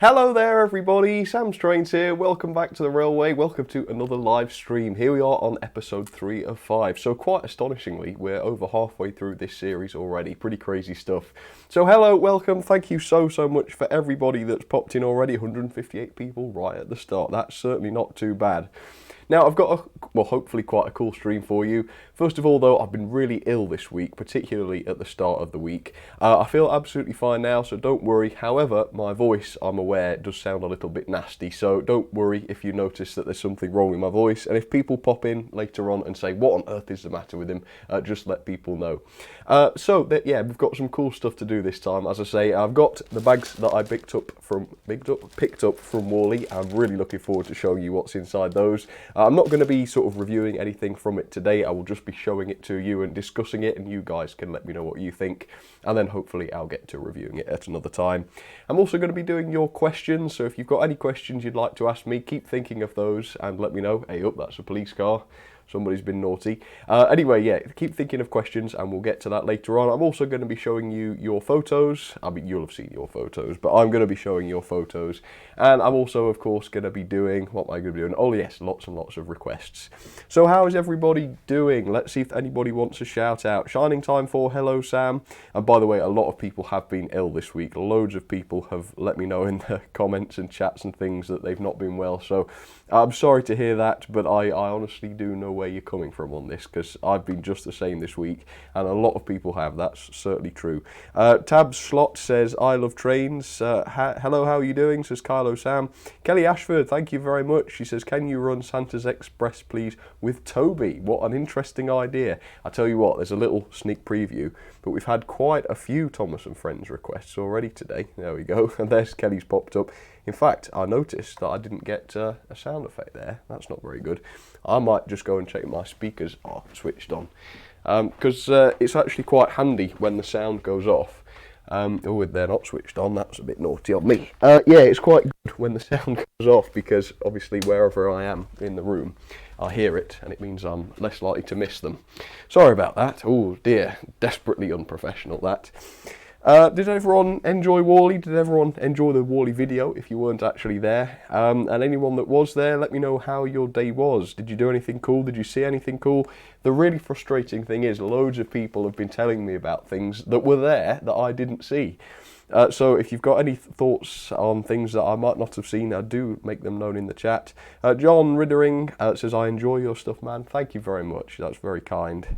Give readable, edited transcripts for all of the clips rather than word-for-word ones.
Hello there everybody, Sam'sTrains here, welcome back to the railway, welcome to another live stream. Here we are on episode 3 of 5, so quite astonishingly we're over halfway through this series already, pretty crazy stuff. So hello, welcome, thank you so much for everybody that's popped in already, 158 people right at the start, that's certainly not too bad. Now I've got hopefully quite a cool stream for you. First of all though, I've been really ill this week, particularly at the start of the week. I feel absolutely fine now, so don't worry. However, my voice, I'm aware, does sound a little bit nasty, so don't worry if you notice that there's something wrong with my voice. And if people pop in later on and say, what on earth is the matter with him, just let people know. Yeah, we've got some cool stuff to do this time. As I say, I've got the bags that I picked up from Warley. I'm really looking forward to showing you what's inside those. I'm not going to be sort of reviewing anything from it today. I will just be showing it to you and discussing it, and you guys can let me know what you think, and then hopefully I'll get to reviewing it at another time. I'm also going to be doing your questions, so if you've got any questions you'd like to ask me, keep thinking of those and let me know. Hey up, that's a police car. Somebody's been naughty. Anyway, yeah, keep thinking of questions and we'll get to that later on. I'm also going to be showing you your photos. I mean, you'll have seen your photos, but I'm going to be showing your photos. And I'm also, of course, going to be doing, what am I going to be doing? Oh yes, lots and lots of requests. So how is everybody doing? Let's see if anybody wants a shout out. Shining Time 4, hello Sam. And by the way, a lot of people have been ill this week. Loads of people have let me know in the comments and chats and things that they've not been well. So I'm sorry to hear that, but I honestly do know where you're coming from on this, because I've been just the same this week and a lot of people have. That's certainly true. Tab Slot says, I love trains. Hello, how are you doing? Says Kylo Sam. Kelly Ashford, thank you very much. She says, can you run Santa's Express please with Toby? What an interesting idea. I tell you what, there's a little sneak preview, but we've had quite a few Thomas and Friends requests already today. There we go, and there's Kelly's popped up. In fact, I noticed that I didn't get a sound effect there. That's not very good. I might just go and check my speakers are switched on, because it's actually quite handy when the sound goes off. Oh, they're not switched on, that's a bit naughty of me. Yeah, it's quite good when the sound goes off, because obviously wherever I am in the room, I hear it, and it means I'm less likely to miss them. Sorry about that. Oh dear, desperately unprofessional that. Did everyone enjoy Warley? Did everyone enjoy the Warley video if you weren't actually there? And anyone that was there, let me know how your day was. Did you do anything cool? Did you see anything cool? The really frustrating thing is loads of people have been telling me about things that were there that I didn't see. So if you've got any thoughts on things that I might not have seen, do make them known in the chat. John Riddering says, I enjoy your stuff, man. Thank you very much. That's very kind.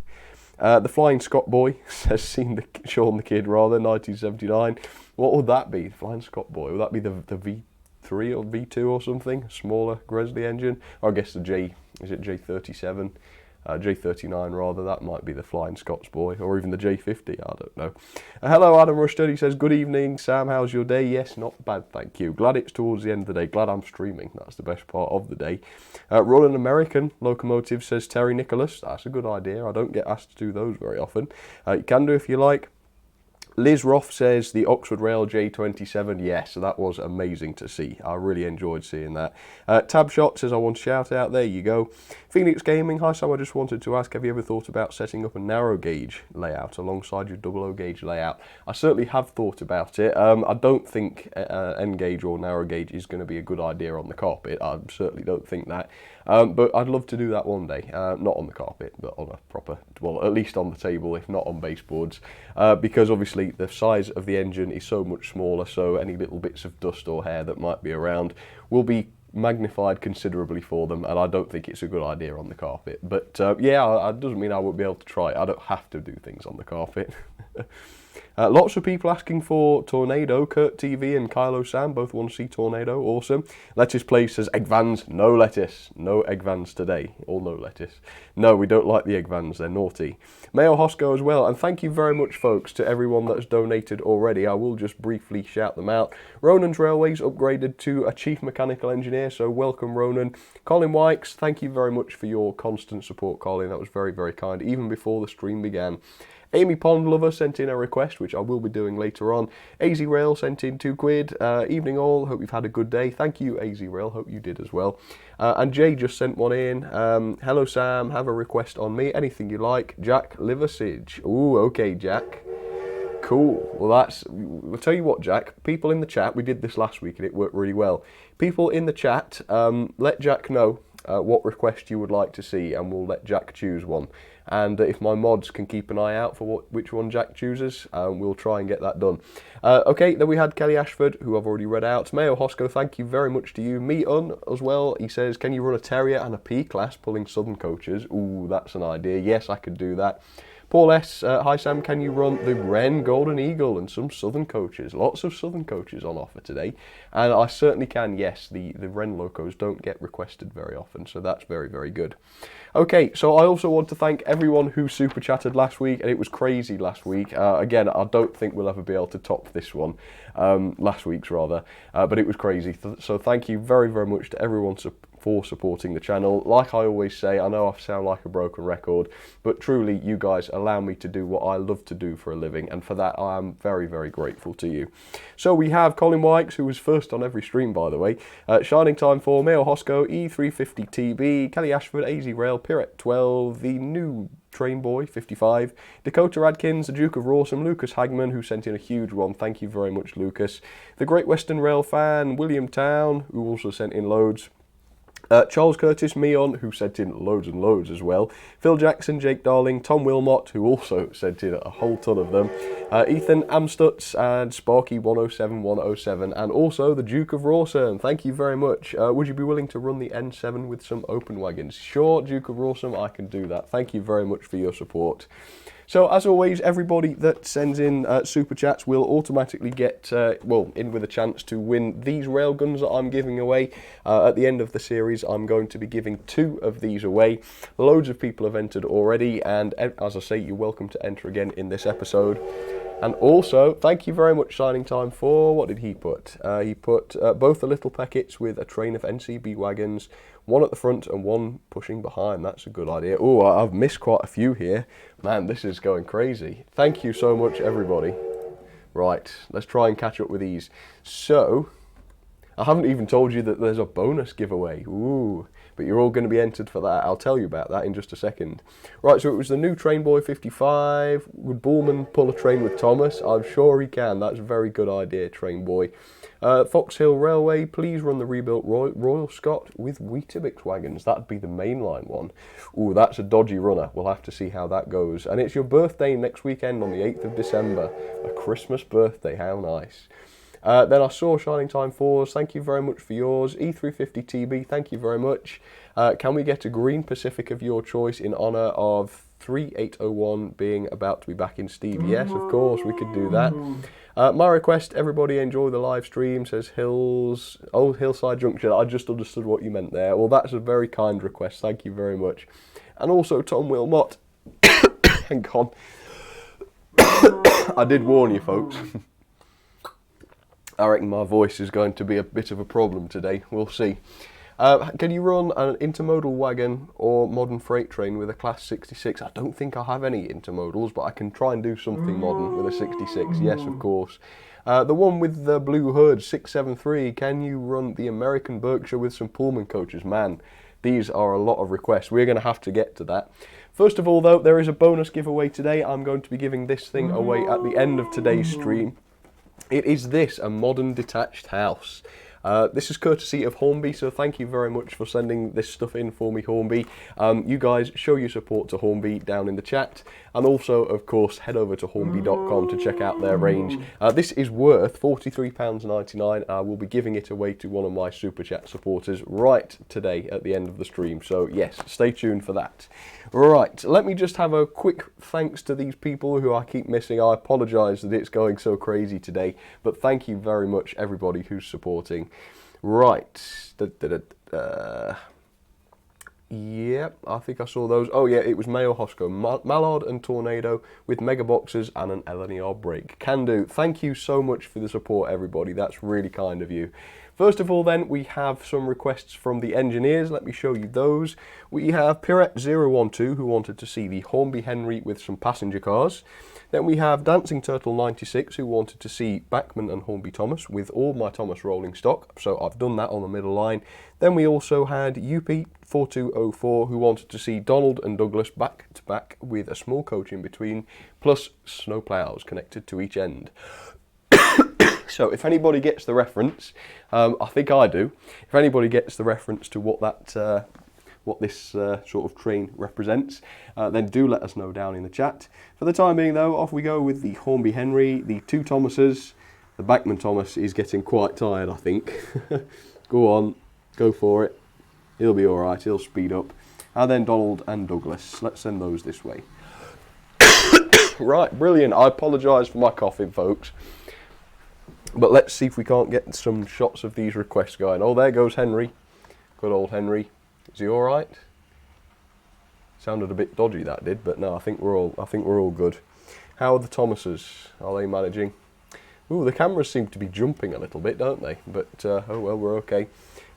The Flying Scot Boy says, Sean the Kid rather, 1979. What would that be? The Flying Scot Boy? Would that be the V3 or V2 or something? Smaller Grizzly engine? Or I guess the is it J37? J39 rather, that might be the Flying Scots Boy, or even the J50, I don't know. Hello Adam Rushton, he says, good evening Sam, how's your day? Yes, not bad, thank you. Glad it's towards the end of the day, glad I'm streaming, that's the best part of the day. Roland American Locomotive says, Terry Nicholas, that's a good idea, I don't get asked to do those very often. You can do if you like. Liz Roth says, the Oxford Rail J27, yes, that was amazing to see. I really enjoyed seeing that. Tabshot says, I want to shout out, there you go. Phoenix Gaming, hi Sam, I just wanted to ask, have you ever thought about setting up a narrow gauge layout alongside your 00 gauge layout? I certainly have thought about it. I don't think N gauge or narrow gauge is going to be a good idea on the carpet. I certainly don't think that. But I'd love to do that one day. Not on the carpet, but on a proper, well, at least on the table, if not on baseboards. Because obviously the size of the engine is so much smaller, so any little bits of dust or hair that might be around will be magnified considerably for them, and I don't think it's a good idea on the carpet. But yeah, it doesn't mean I won't be able to try it. I don't have to do things on the carpet. Lots of people asking for Tornado. Kurt TV and Kylo Sam both want to see Tornado. Awesome. Lettuce Place says, egg vans, no lettuce. No egg vans today. Or no lettuce. No, we don't like the egg vans. They're naughty. Mayo Hosco as well. And thank you very much, folks, to everyone that's donated already. I will just briefly shout them out. Ronan's Railways upgraded to a Chief Mechanical Engineer, so welcome, Ronan. Colin Wykes, thank you very much for your constant support, Colin. That was very, very kind, even before the stream began. Amy Pond Lover sent in a request, which I will be doing later on. AZ Rail sent in £2. Evening all, hope you've had a good day. Thank you, AZ Rail, hope you did as well. And Jay just sent one in. Hello Sam, have a request on me, anything you like. Jack Liversidge. Ooh, okay Jack. Cool. Well, I'll tell you what, Jack. People in the chat, we did this last week and it worked really well. People in the chat, let Jack know what request you would like to see, and we'll let Jack choose one. And if my mods can keep an eye out for which one Jack chooses, we'll try and get that done. Okay, then we had Kelly Ashford, who I've already read out. Mayo Hosco, thank you very much to you. Me as well, he says, can you run a Terrier and a P-Class pulling Southern coaches? Ooh, that's an idea. Yes, I could do that. Paul S, hi Sam, can you run the Wren Golden Eagle and some Southern coaches? Lots of Southern coaches on offer today. And I certainly can, yes, the Wren Locos don't get requested very often, so that's very, very good. Okay, so I also want to thank everyone who super chatted last week, and it was crazy last week. Again, I don't think we'll ever be able to top this one, last week's rather, but it was crazy. So thank you very, very much to everyone for supporting the channel. Like I always say, I know I sound like a broken record, but truly you guys allow me to do what I love to do for a living, and for that I am very, very grateful to you. So we have Colin Wykes, who was first on every stream by the way, Shining Time 4, Mayo Hosco, E350TB, Kelly Ashford, AZ Rail, Pirate 12, the new Train Boy 55, Dakota Adkins, the Duke of Rawsome, Lucas Hagman, who sent in a huge one, thank you very much Lucas, the Great Western Rail fan, William Town, who also sent in loads, Charles Curtis Meon, who sent in loads and loads as well. Phil Jackson, Jake Darling, Tom Wilmot, who also sent in a whole ton of them. Ethan Amstutz and Sparky107107, and also the Duke of Rawsome. Thank you very much. Would you be willing to run the N7 with some open wagons? Sure, Duke of Rawsome, I can do that. Thank you very much for your support. So, as always, everybody that sends in Super Chats will automatically get, in with a chance to win these railguns that I'm giving away. At the end of the series, I'm going to be giving 2 of these away. Loads of people have entered already, and as I say, you're welcome to enter again in this episode. And also, thank you very much, Shining Time 4. What did he put? He put both the little packets with a train of NCB wagons, one at the front and one pushing behind. That's a good idea. Oh, I've missed quite a few here. Man, this is going crazy. Thank you so much, everybody. Right, let's try and catch up with these. So, I haven't even told you that there's a bonus giveaway. Ooh, but you're all going to be entered for that. I'll tell you about that in just a second. Right, so it was the new Train Boy 55. Would Bullman pull a train with Thomas? I'm sure he can. That's a very good idea, Train Boy. Fox Hill Railway, please run the rebuilt Royal Scot with Weetabix wagons. That'd be the mainline one. Ooh, that's a dodgy runner. We'll have to see how that goes. And it's your birthday next weekend on the 8th of December. A Christmas birthday, how nice. Then I saw Shining Time 4s, thank you very much for yours. E350TB, thank you very much. Can we get a green Pacific of your choice in honour of 3801 being about to be back in Steve? Yes, of course, we could do that. My request, everybody enjoy the live stream, says Hillside Junction. I just understood what you meant there. Well, that's a very kind request, thank you very much. And also Tom Wilmot. Hang on. I did warn you, folks. I reckon my voice is going to be a bit of a problem today. We'll see. Can you run an intermodal wagon or modern freight train with a Class 66? I don't think I have any intermodals, but I can try and do something modern with a 66. Yes, of course. The one with the blue hood, 673. Can you run the American Berkshire with some Pullman coaches? Man, these are a lot of requests. We're going to have to get to that. First of all, though, there is a bonus giveaway today. I'm going to be giving this thing away at the end of today's stream. It is this, a modern detached house. This is courtesy of Hornby, so thank you very much for sending this stuff in for me, Hornby. You guys show your support to Hornby down in the chat, and also, of course, head over to hornby.com to check out their range. This is worth £43.99. I will be giving it away to one of my Super Chat supporters right today at the end of the stream, so yes, stay tuned for that. Right, let me just have a quick thanks to these people who I keep missing. I apologise that it's going so crazy today, but thank you very much, everybody who's supporting. Right, yep, I think I saw those. Oh yeah, it was Mayo Hosco, Mallard and Tornado with mega boxes and an LNER brake. Can do. Thank you so much for the support, everybody. That's really kind of you. First of all then, we have some requests from the engineers. Let me show you those. We have Piret012 who wanted to see the Hornby Henry with some passenger cars. Then we have Dancing Turtle 96 who wanted to see Bachmann and Hornby Thomas with all my Thomas rolling stock, so I've done that on the middle line. Then we also had UP4204 who wanted to see Donald and Douglas back to back with a small coach in between, plus snowplows connected to each end. So if anybody gets the reference, I think I do, if anybody gets the reference to what that what this sort of train represents, then do let us know down in the chat. For the time being though, off we go with the Hornby Henry, the two Thomases. The Bachmann Thomas is getting quite tired, I think. Go on, go for it. He'll be alright, he'll speed up. And then Donald and Douglas, let's send those this way. Right, brilliant. I apologise for my coughing, folks. But let's see if we can't get some shots of these requests going. Oh, there goes Henry. Good old Henry. Is he all right? Sounded a bit dodgy, that did, but no, I think we're all good. How are the Thomases? Are they managing? Ooh, the cameras seem to be jumping a little bit, don't they? But oh well, we're okay.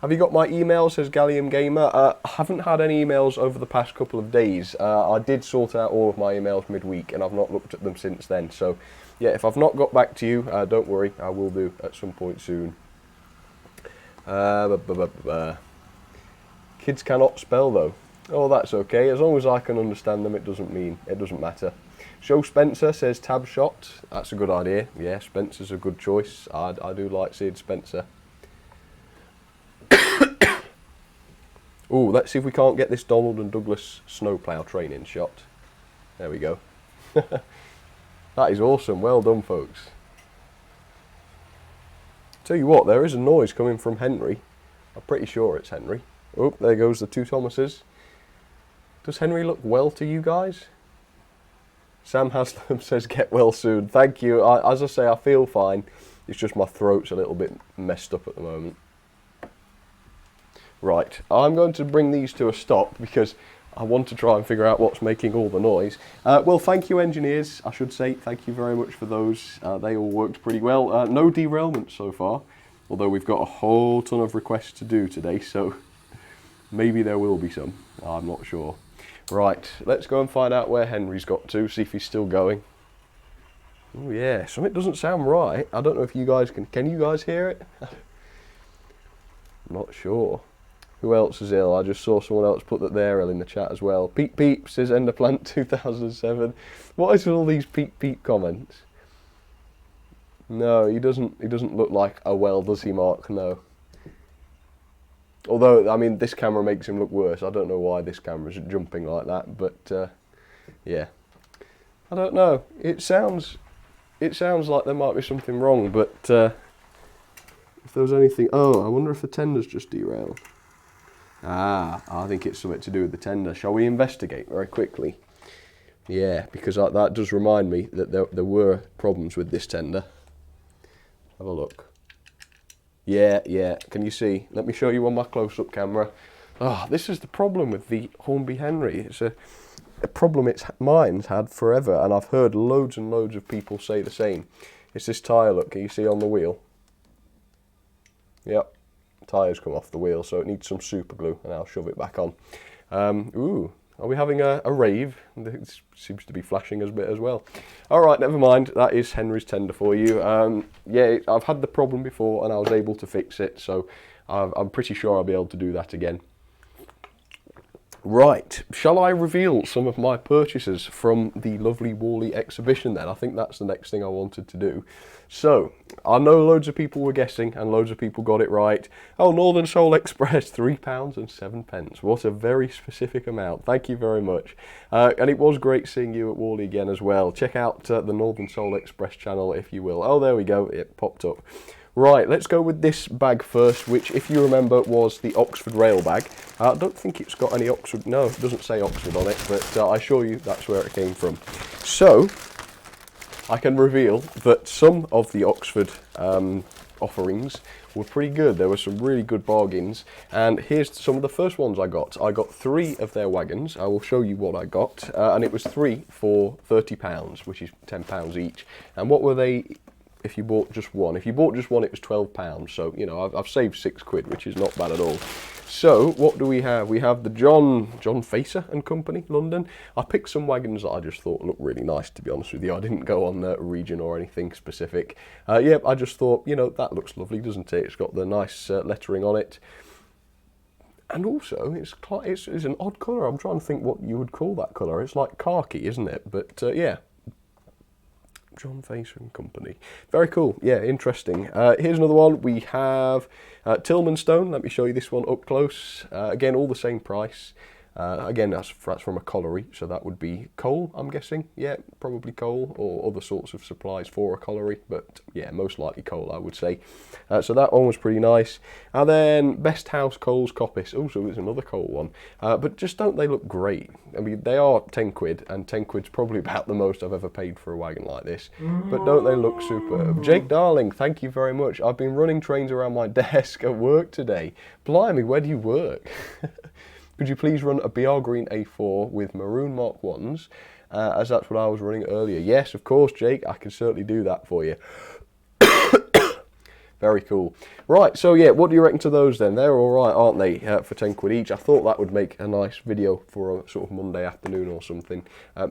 Have you got my email? Says Gallium Gamer. I haven't had any emails over the past couple of days. I did sort out all of my emails midweek, and I've not looked at them since then. So yeah, if I've not got back to you, don't worry, I will do at some point soon. Kids cannot spell though. Oh, that's okay. As long as I can understand them, it doesn't matter. Joe Spencer says tab shot. That's a good idea. Yeah, Spencer's a good choice. I do like seeing Spencer. Ooh, let's see if we can't get this Donald and Douglas snowplow training shot. There we go. That is awesome. Well done, folks. Tell you what, there is a noise coming from Henry. I'm pretty sure it's Henry. Oh, there goes the two Thomases. Does Henry look well to you guys? Sam Haslam says get well soon. Thank you. As I say, I feel fine. It's just my throat's a little bit messed up at the moment. Right, I'm going to bring these to a stop because I want to try and figure out what's making all the noise. Well, thank you, engineers. I should say thank you very much for those. They all worked pretty well. No derailments so far, although we've got a whole ton of requests to do today, so maybe there will be some. I'm not sure. Right, let's go and find out where Henry's got to, see if he's still going. Oh yeah, something doesn't sound right. I don't know if you guys can you guys hear it? I'm not sure. Who else is ill? I just saw someone else put that they're ill in the chat as well. Peep Peep says Enderplant 2007. What is all these Peep Peep comments? No, he doesn't look like a well, does he, Mark? No. Although, I mean, this camera makes him look worse. I don't know why this camera's jumping like that, but yeah. I don't know. It sounds like there might be something wrong, but if there was anything... Oh, I wonder if the tender's just derailed. Ah, I think it's something to do with the tender. Shall we investigate very quickly? Yeah, because that does remind me that there were problems with this tender. Have a look. Yeah, can you see? Let me show you on my close-up camera. Ah, this is the problem with the Hornby Henry. It's a problem mine's had forever, and I've heard loads and loads of people say the same. It's this tyre, look, can you see on the wheel? Yep. Tyres come off the wheel, so it needs some super glue, and I'll shove it back on. Ooh, are we having a rave? It seems to be flashing a bit as well. Alright, never mind, that is Henry's tender for you. Yeah, I've had the problem before and I was able to fix it, so I'm pretty sure I'll be able to do that again. Right, shall I reveal some of my purchases from the lovely Warley exhibition then? I think that's the next thing I wanted to do. So, I know loads of people were guessing and loads of people got it right. Oh, Northern Soul Express, £3.07. What a very specific amount. Thank you very much. And it was great seeing you at Warley again as well. Check out the Northern Soul Express channel if you will. Oh, there we go, it popped up. Right, let's go with this bag first, which, if you remember, was the Oxford Rail bag. I don't think it's got any Oxford, no, it doesn't say Oxford on it, but I assure you that's where it came from. So, I can reveal that some of the Oxford offerings were pretty good. There were some really good bargains, and here's some of the first ones I got. I got 3 of their wagons. I will show you what I got, and it was 3 for £30, which is £10 each. And what were they if you bought just one. If you bought just one, it was £12. So, you know, I've saved £6, which is not bad at all. So, what do we have? We have the John Facer and Company, London. I picked some wagons that I just thought looked really nice, to be honest with you. I didn't go on region or anything specific. Yeah, I just thought, you know, that looks lovely, doesn't it? It's got the nice lettering on it. And also, it's an odd colour. I'm trying to think what you would call that colour. It's like khaki, isn't it? But, yeah. John Facer and Company. Very cool. Yeah, interesting. Here's another one. We have Tillman Stone. Let me show you this one up close. Again, all the same price. Again, that's from a colliery, so that would be coal, I'm guessing. Yeah, probably coal or other sorts of supplies for a colliery, but yeah, most likely coal, I would say. So that one was pretty nice. And then Best House Coals Coppice. Also, there's another coal one. But just don't they look great? I mean, they are £10, and £10's probably about the most I've ever paid for a wagon like this. But don't they look superb? Jake Darling, thank you very much. I've been running trains around my desk at work today. Blimey, where do you work? Could you please run a BR Green A4 with maroon Mark 1s, as that's what I was running earlier? Yes, of course, Jake, I can certainly do that for you. Very cool. Right, so yeah, what do you reckon to those then? They're all right, aren't they, for £10 each? I thought that would make a nice video for a sort of Monday afternoon or something.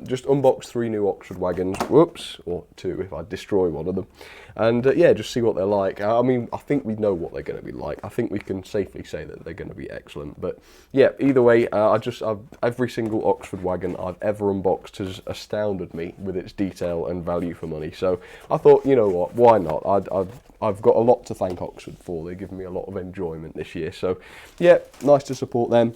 Just unbox 3 new Oxford wagons, whoops, or 2 if I destroy one of them. And yeah, just see what they're like. I mean, I think we know what they're going to be like. I think we can safely say that they're going to be excellent. But yeah, either way, every single Oxford wagon I've ever unboxed has astounded me with its detail and value for money. So I thought, you know what, why not? I've got a lot to thank Oxford for. They've given me a lot of enjoyment this year. So yeah, nice to support them.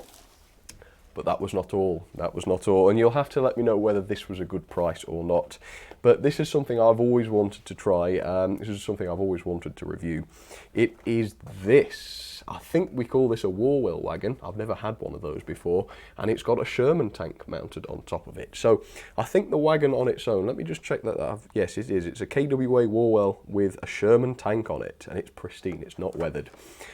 But that was not all. That was not all. And you'll have to let me know whether this was a good price or not. But this is something I've always wanted to try. This is something I've always wanted to review. It is this. I think we call this a Warley wagon. I've never had one of those before. And it's got a Sherman tank mounted on top of it. So I think the wagon on its own, let me just check that. Yes, it is. It's a KWA Warley with a Sherman tank on it. And it's pristine. It's not weathered.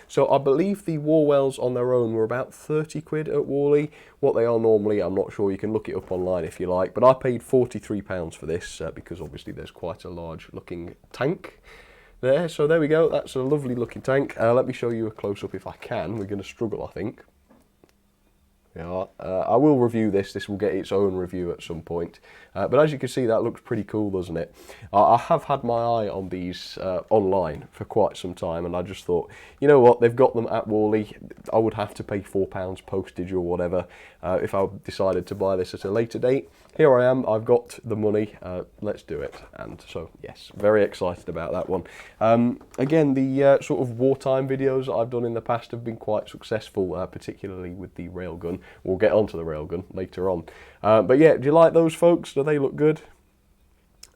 So I believe the Warwells on their own were about £30 at Warley. What they are normally, I'm not sure. You can look it up online if you like. But I paid £43 for this because obviously there's quite a large looking tank there. So there we go. That's a lovely looking tank. Let me show you a close-up if I can. We're going to struggle, I think. Yeah, I will review this. This will get its own review at some point. But as you can see, that looks pretty cool, doesn't it? I have had my eye on these online for quite some time, and I just thought, you know what, they've got them at Warley. I would have to pay £4 postage or whatever if I decided to buy this at a later date. Here I am, I've got the money, let's do it. And so, yes, very excited about that one. Again, the sort of wartime videos that I've done in the past have been quite successful, particularly with the railgun. We'll get onto the railgun later on. But yeah, do you like those, folks? Do they look good?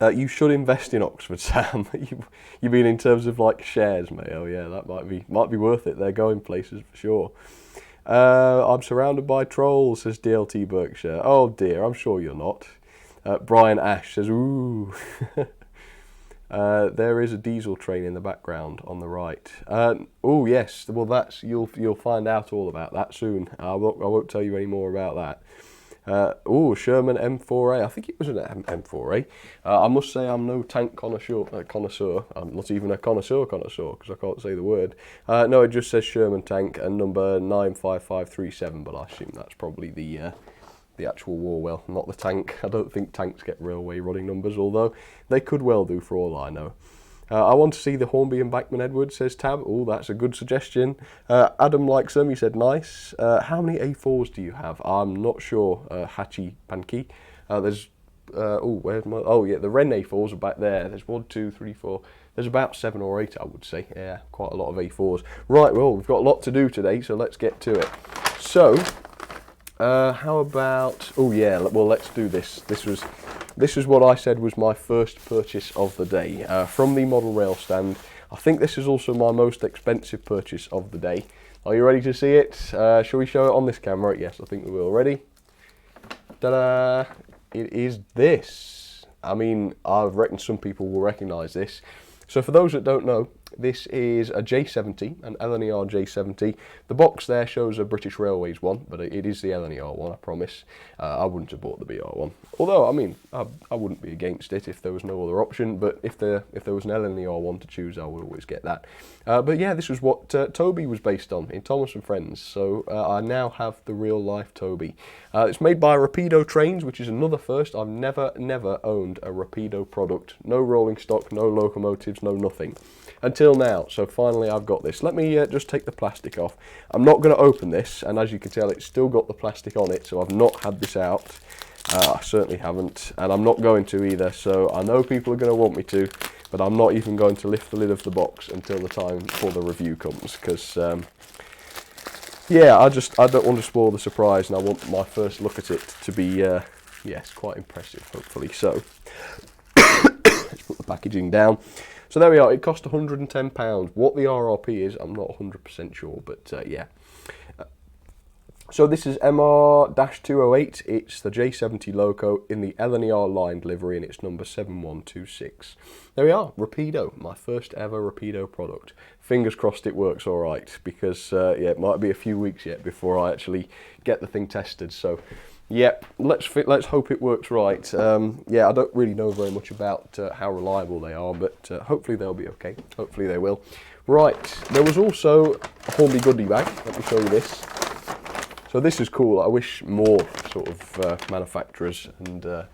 You should invest in Oxford, Sam. You mean in terms of like shares, mate? Oh yeah, that might be worth it. They're going places for sure. I'm surrounded by trolls, says DLT Berkshire. Oh dear, I'm sure you're not. Brian Ash says, ooh. There is a diesel train in the background on the right. Oh yes, well that's you'll find out all about that soon. I won't tell you any more about that. Oh, Sherman M4A. I think it was an M4A. I must say I'm no tank connoisseur. I'm not even a connoisseur because I can't say the word. No, it just says Sherman tank and number 95537, but I assume that's probably the actual Warwell, not the tank. I don't think tanks get railway running numbers, although they could well do for all I know. I want to see the Hornby and Backman Edwards, says Tab. Oh, that's a good suggestion. Adam likes them, he said nice. How many A4s do you have? I'm not sure, Hachi Panki. There's, where's my, oh yeah, the Wren A4s are back there. There's 1, 2, 3, 4. There's about 7 or 8, I would say. Yeah, quite a lot of A4s. Right, well, we've got a lot to do today, so let's get to it. So, how about, oh yeah, well, let's do this. This is what I said was my first purchase of the day from the model rail stand. I think this is also my most expensive purchase of the day. Are you ready to see it? Shall we show it on this camera? Yes, I think we will. Ready? Ta-da! It is this. I mean, I reckon some people will recognise this. So for those that don't know, This is a J70, an LNER J70. The box there shows a British Railways one, but it is the LNER one, I promise. I wouldn't have bought the BR one. Although, I mean, I wouldn't be against it if there was no other option, but if there was an LNER one to choose, I would always get that. But yeah, this was what Toby was based on in Thomas and Friends, so I now have the real-life Toby. It's made by Rapido Trains, which is another first. I've never owned a Rapido product. No rolling stock, no locomotives, no nothing. Until now, so finally I've got this. Let me just take the plastic off. I'm not going to open this, and as you can tell, it's still got the plastic on it, so I've not had this out. I certainly haven't, and I'm not going to either, so I know people are going to want me to, but I'm not even going to lift the lid of the box until the time for the review comes, because, yeah, I don't want to spoil the surprise, and I want my first look at it to be, yes, quite impressive, hopefully. So, let's put the packaging down. So there we are, it cost £110. What the RRP is, I'm not 100% sure, but yeah. So this is MR-208, it's the J70 loco in the LNER lined livery, and it's number 7126. There we are, Rapido, my first ever Rapido product. Fingers crossed it works alright, because yeah, it might be a few weeks yet before I actually get the thing tested, so... Yep, let's hope it works right. Yeah, I don't really know very much about how reliable they are, but hopefully they'll be okay. Hopefully they will. Right, there was also a Hornby goodie bag. Let me show you this. So this is cool. I wish more sort of manufacturers and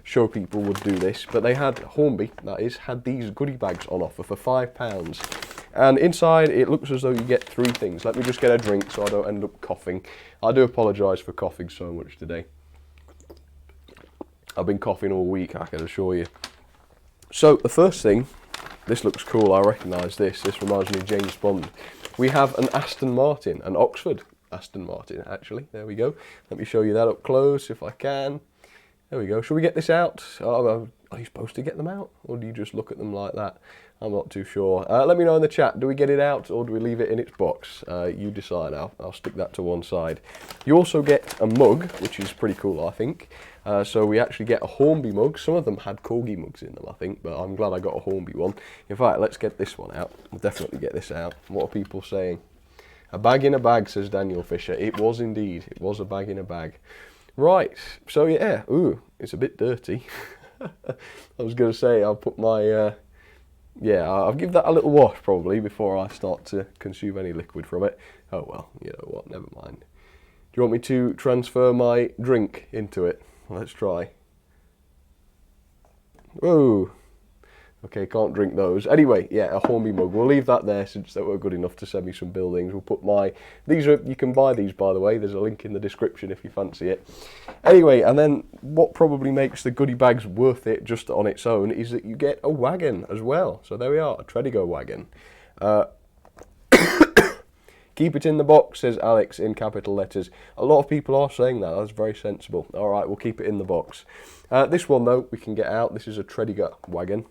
show people would do this, but they had, Hornby, that is, had these goodie bags on offer for £5. And inside it looks as though you get 3 things. Let me just get a drink so I don't end up coughing. I do apologise for coughing so much today. I've been coughing all week, I can assure you. So the first thing, this looks cool, I recognise this. This reminds me of James Bond. We have an Aston Martin, an Oxford Aston Martin actually. There we go. Let me show you that up close if I can. There we go. Should we get this out? Are you supposed to get them out? Or do you just look at them like that? I'm not too sure. Let me know in the chat. Do we get it out or do we leave it in its box? You decide. I'll stick that to one side. You also get a mug, which is pretty cool, I think. So we actually get a Hornby mug. Some of them had Corgi mugs in them, I think, but I'm glad I got a Hornby one. In fact, let's get this one out. We'll definitely get this out. What are people saying? A bag in a bag, says Daniel Fisher. It was indeed. It was a bag in a bag. Right, so yeah, ooh, it's a bit dirty. I was going to say, I'll put my, yeah, I'll give that a little wash probably before I start to consume any liquid from it. Oh well, you know what, never mind. Do you want me to transfer my drink into it? Let's try. Whoa. Okay, can't drink those. Anyway, yeah, a Hornby mug. We'll leave that there since they were good enough to send me some buildings. We'll put my... These are... You can buy these, by the way. There's a link in the description if you fancy it. Anyway, and then what probably makes the goodie bags worth it just on its own is that you get a wagon as well. So there we are, a Tredigo wagon. Keep it in the box, says Alex in capital letters. A lot of people are saying that. That's very sensible. All right, we'll keep it in the box. This one, though, we can get out. This is a Tredigo wagon.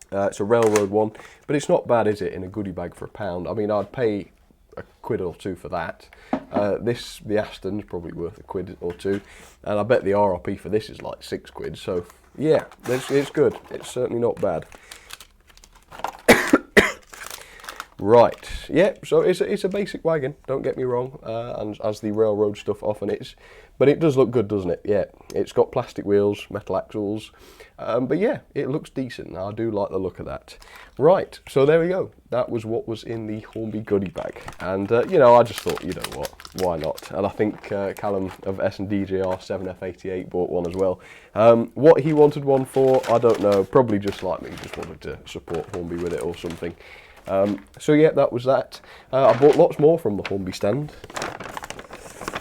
It's a railroad one, but it's not bad, is it, in a goodie bag for £1? I mean, I'd pay a quid or two for that. The Aston's probably worth a quid or two, and I bet the RRP for this is like 6 quid, so yeah, it's good. It's certainly not bad. Right, yeah, so it's a basic wagon, don't get me wrong, and as the railroad stuff often is, but it does look good, doesn't it? Yeah, it's got plastic wheels, metal axles, but yeah, it looks decent. I do like the look of that. Right, so there we go. That was what was in the Hornby goodie bag, and you know, I just thought, you know what, why not? And I think Callum of S&DJR 7F88 bought one as well. What he wanted one for, I don't know, probably just like me, just wanted to support Hornby with it or something. So yeah, that was that. I bought lots more from the Hornby stand.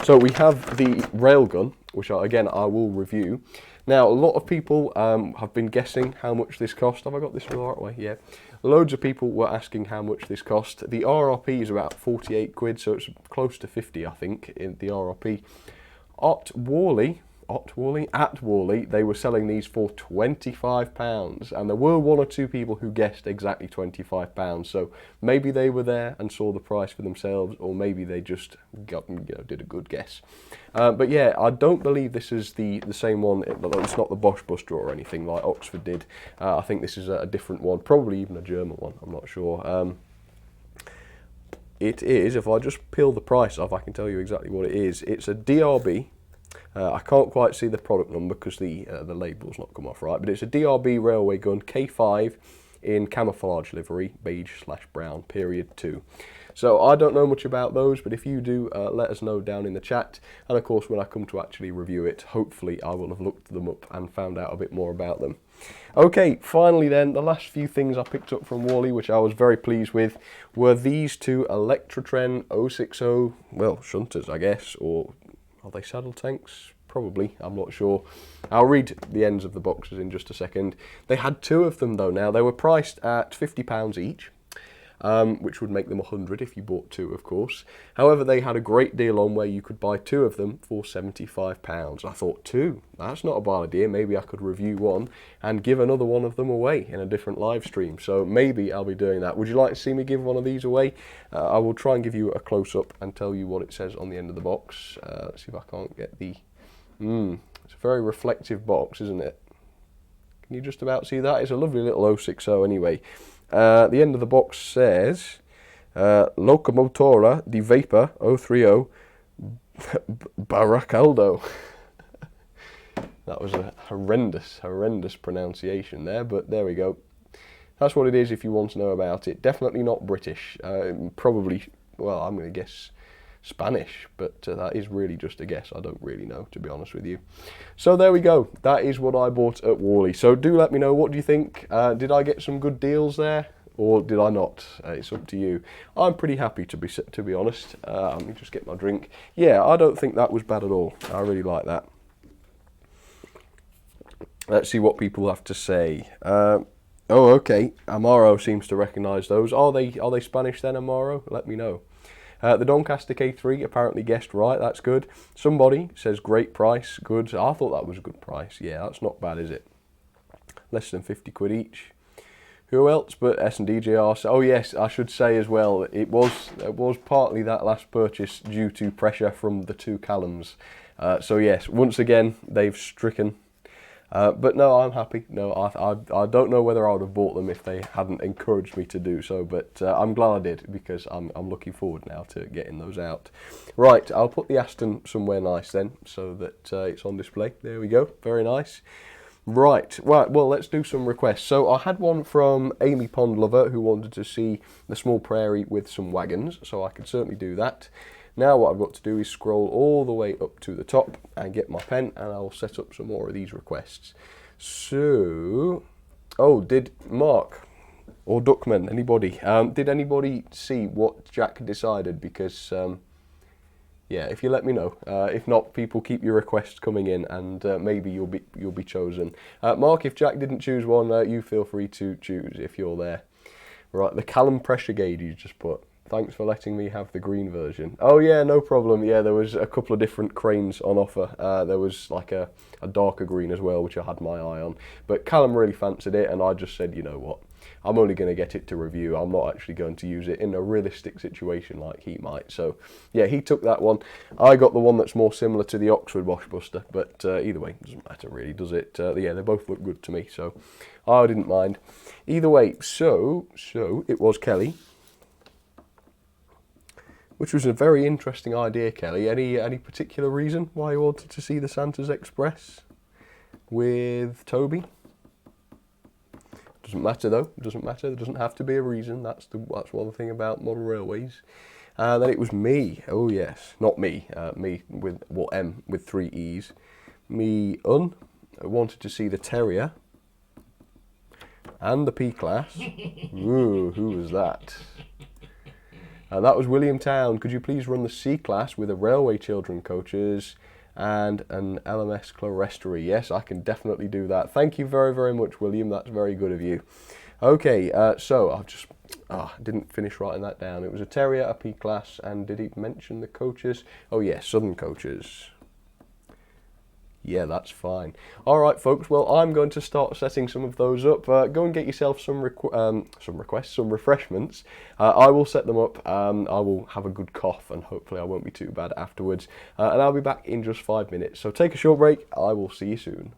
So we have the Railgun, which again I will review. Now a lot of people have been guessing how much this cost. Have I got this the right way? Yeah. Loads of people were asking how much this cost. The RRP is about 48 quid, so it's close to 50 I think in the RRP. At Warley, at Warley, they were selling these for £25, and there were one or two people who guessed exactly £25. So maybe they were there and saw the price for themselves, or maybe they just did a good guess. But yeah, I don't believe this is the same one. It's not the Bosch Buster or anything like Oxford did. I think this is a different one, probably even a German one. I'm not sure. It is, if I just peel the price off, I can tell you exactly what it is. It's a DRB. I can't quite see the product number because the label's not come off right, but it's a DRB railway gun K5 in camouflage livery, beige/brown, period 2. So I don't know much about those, but if you do, let us know down in the chat. And of course, when I come to actually review it, hopefully I will have looked them up and found out a bit more about them. Okay, finally then, the last few things I picked up from Warley, which I was very pleased with, were these two Electrotren 060, well, shunters, I guess, or are they saddle tanks? Probably, I'm not sure. I'll read the ends of the boxes in just a second. They had two of them though now. They were priced at £50 each, which would make them 100 if you bought two, of course. However, they had a great deal on where you could buy two of them for £75. I thought, two? That's not a bad idea. Maybe I could review one and give another one of them away in a different live stream. So maybe I'll be doing that. Would you like to see me give one of these away? I will try and give you a close-up and tell you what it says on the end of the box. Let's see if I can't get the... it's a very reflective box, isn't it? Can you just about see that? It's a lovely little 060 anyway. The end of the box says Locomotora di Vapor 030 Baracaldo. That was a horrendous pronunciation there, but there we go. That's what it is if you want to know about it. Definitely not British. Probably, well, I'm going to guess Spanish, but that is really just a guess. I don't really know, to be honest with you. So there we go. That is what I bought at Warley. So do let me know, what do you think? Did I get some good deals there, or did I not? It's up to you. I'm pretty happy, to be honest. Let me just get my drink. Yeah, I don't think that was bad at all. I really like that. Let's see what people have to say. Oh, okay. Amaro seems to recognise those. Are they Spanish then, Amaro? Let me know. The Doncaster K3 apparently guessed right, that's good. Somebody says great price, good. I thought that was a good price. Yeah, that's not bad, is it? Less than 50 quid each. Who else but S&DJR? Oh yes, I should say as well, it was partly that last purchase due to pressure from the two Callums. So yes, once again, they've stricken. But no, I'm happy. No, I don't know whether I would have bought them if they hadn't encouraged me to do so, but I'm glad I did, because I'm looking forward now to getting those out. Right, I'll put the Aston somewhere nice then, so that it's on display. There we go, very nice. Right, well, let's do some requests. So I had one from Amy Pond Lover, who wanted to see the small prairie with some wagons, so I could certainly do that. Now what I've got to do is scroll all the way up to the top and get my pen, and I'll set up some more of these requests. So, oh, did Mark or Duckman, anybody, did anybody see what Jack decided? Because, yeah, if you let me know. If not, people, keep your requests coming in, and maybe you'll be chosen. Mark, if Jack didn't choose one, you feel free to choose if you're there. Right, the Callum pressure gauge you just put. Thanks for letting me have the green version. Oh yeah, no problem. Yeah, there was a couple of different cranes on offer. There was like a darker green as well, which I had my eye on. But Callum really fancied it, and I just said, you know what, I'm only going to get it to review. I'm not actually going to use it in a realistic situation like he might. So yeah, he took that one. I got the one that's more similar to the Oxford Bosch Buster, but either way, it doesn't matter really, does it? Yeah, they both look good to me, so I didn't mind. Either way, so it was Kelly. Which was a very interesting idea, Kelly. Any particular reason why you wanted to see the Santa's Express with Toby? Doesn't matter though. Doesn't matter. There doesn't have to be a reason. That's one thing about model railways. And then it was me. Oh yes, not me. Me with M with 3 E's. Me I wanted to see the Terrier and the P-Class. Ooh, who was that? That was William Town. Could you please run the C-Class with a Railway Children coaches and an LMS clerestory? Yes, I can definitely do that. Thank you very, very much, William. That's very good of you. Okay, so I've just didn't finish writing that down. It was a Terrier, a P-Class, and did he mention the coaches? Oh yes, Southern coaches. Yeah, that's fine. All right, folks. Well, I'm going to start setting some of those up. Go and get yourself some refreshments. I will set them up. I will have a good cough, and hopefully I won't be too bad afterwards. And I'll be back in just 5 minutes. So take a short break. I will see you soon.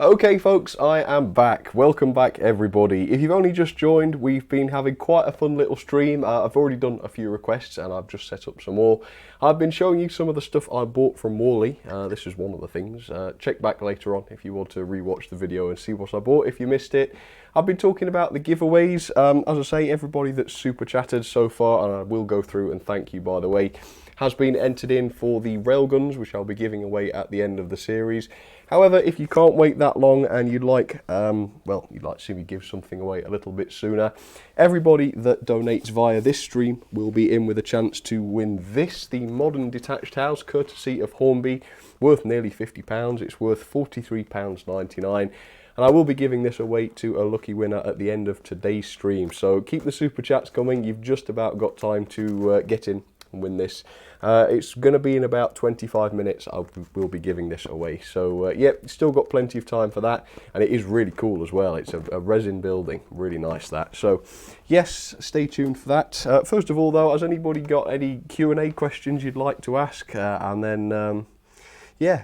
Okay folks, I am back. Welcome back everybody. If you've only just joined, we've been having quite a fun little stream. I've already done a few requests and I've just set up some more. I've been showing you some of the stuff I bought from Warley. This is one of the things. Check back later on if you want to rewatch the video and see what I bought if you missed it. I've been talking about the giveaways. As I say, everybody that's super chatted so far, and I will go through and thank you by the way, has been entered in for the Railguns, which I'll be giving away at the end of the series. However, if you can't wait that long and you'd like, you'd like to see me give something away a little bit sooner, everybody that donates via this stream will be in with a chance to win this, the modern detached house, courtesy of Hornby, worth nearly £50. It's worth £43.99. And I will be giving this away to a lucky winner at the end of today's stream. So keep the super chats coming. You've just about got time to get in and win this. It's going to be in about 25 minutes. I will be giving this away. So still got plenty of time for that. And it is really cool as well. It's a resin building. Really nice that. So yes, stay tuned for that. First of all though, has anybody got any Q&A questions you'd like to ask? And then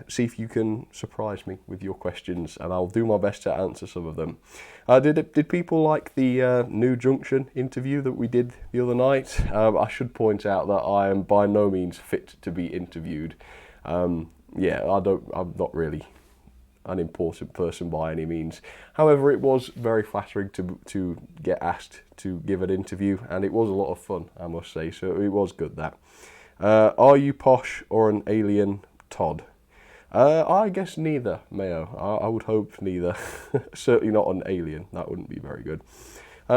see if you can surprise me with your questions, and I'll do my best to answer some of them. Did people like the New Junction interview that we did the other night? I should point out that I am by no means fit to be interviewed. I'm not really an important person by any means. However, it was very flattering to get asked to give an interview, and it was a lot of fun, I must say. So it was good that. Are you posh or an alien, Todd? I guess neither, Mayo. I would hope neither. Certainly not an alien. That wouldn't be very good.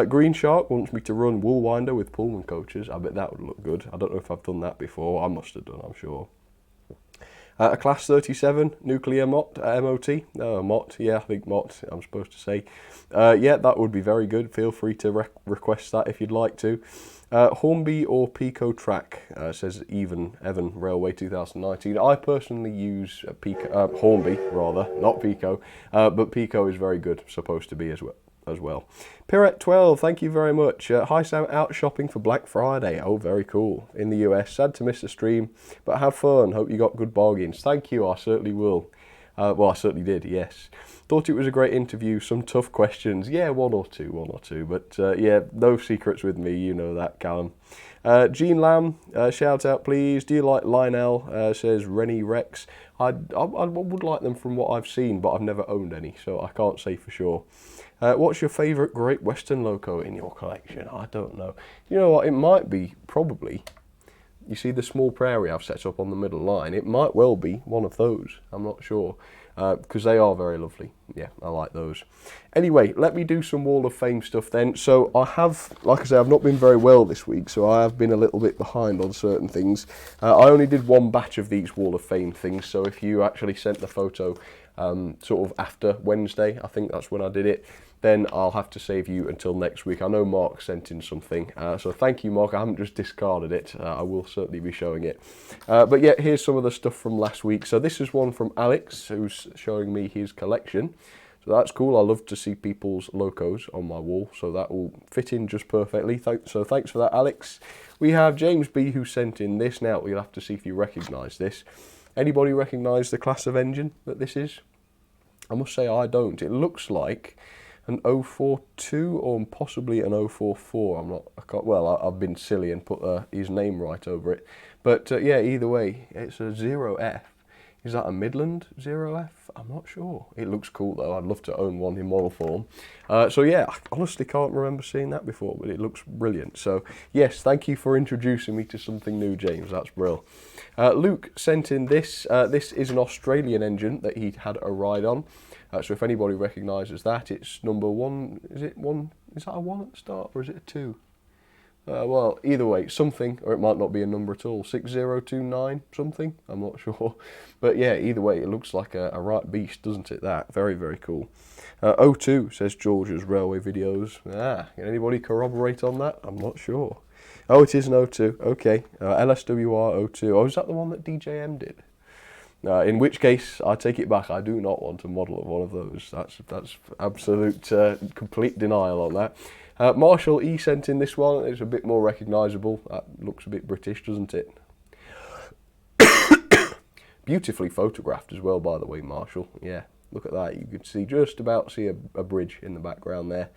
Green Shark wants me to run Woolwinder with Pullman coaches. I bet that would look good. I don't know if I've done that before. I must have done, I'm sure. A Class 37 nuclear MOT, MOT? MOT, yeah, I think MOT, I'm supposed to say. That would be very good. Feel free to request that if you'd like to. Hornby or Pico track, says Evan Railway 2019. I personally use Hornby rather, not Pico, but Pico is very good, supposed to be as well. Pirate 12, thank you very much. Hi Sam, out shopping for Black Friday. Oh, very cool. In the US, sad to miss the stream, but have fun. Hope you got good bargains. Thank you, I certainly will. I certainly did, yes. Thought it was a great interview, some tough questions. Yeah, one or two, but no secrets with me, you know that, Callum. Gene Lamb, shout out please. Do you like Lionel, says Rennie Rex. I would like them from what I've seen, but I've never owned any, so I can't say for sure. What's your favourite Great Western loco in your collection? I don't know. You know what, it might be, probably, you see the small prairie I've set up on the middle line, it might well be one of those, I'm not sure, because they are very lovely. Yeah, I like those. Anyway, let me do some Wall of Fame stuff then. So I have, like I say, I've not been very well this week, so I have been a little bit behind on certain things. I only did one batch of these Wall of Fame things, so if you actually sent the photo sort of after Wednesday, I think that's when I did it, then I'll have to save you until next week. I know Mark sent in something, so thank you, Mark. I haven't just discarded it. I will certainly be showing it. But yeah, here's some of the stuff from last week. So this is one from Alex, who's showing me his collection. So that's cool. I love to see people's locos on my wall, so that will fit in just perfectly. So thanks for that, Alex. We have James B, who sent in this. Now, you'll have to see if you recognise this. Anybody recognise the class of engine that this is? I must say I don't. It looks like an 042 or possibly an 044. I've been silly and put his name right over it. But yeah, either way, it's a 0F. Is that a Midland 0F? I'm not sure. It looks cool though. I'd love to own one in model form. So yeah, I honestly can't remember seeing that before, but it looks brilliant. So yes, thank you for introducing me to something new, James. That's brilliant. Luke sent in this. This is an Australian engine that he had a ride on. So if anybody recognises that, it's number 1. Is it 1? Is that a 1 at the start, or is it a 2? Well, either way, something, or it might not be a number at all. 6029 something, I'm not sure. But yeah, either way, it looks like a right beast, doesn't it, that? Very, very cool. 02 says George's Railway Videos. Can anybody corroborate on that? I'm not sure. Oh, it is an 02, okay. LSWR 02. Oh, is that the one that DJM did? In which case, I take it back. I do not want a model of one of those. That's absolute complete denial on that. Marshall E sent in this one. It's a bit more recognisable. That looks a bit British, doesn't it? Beautifully photographed as well, by the way, Marshall. Yeah, look at that. You could just about see a bridge in the background there.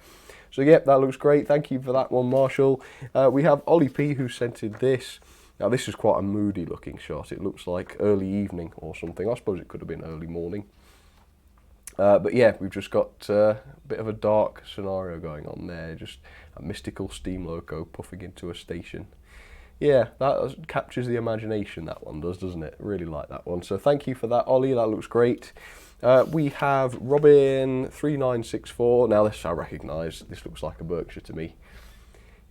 So yeah, that looks great. Thank you for that one, Marshall. We have Ollie P who sent in this. Now this is quite a moody looking shot. It looks like early evening or something. I suppose it could have been early morning. But yeah, we've just got a bit of a dark scenario going on there. Just a mystical steam loco puffing into a station. Yeah, that captures the imagination, that one does, doesn't it? Really like that one. So thank you for that, Ollie. That looks great. We have Robin3964. Now this I recognise. This looks like a Berkshire to me.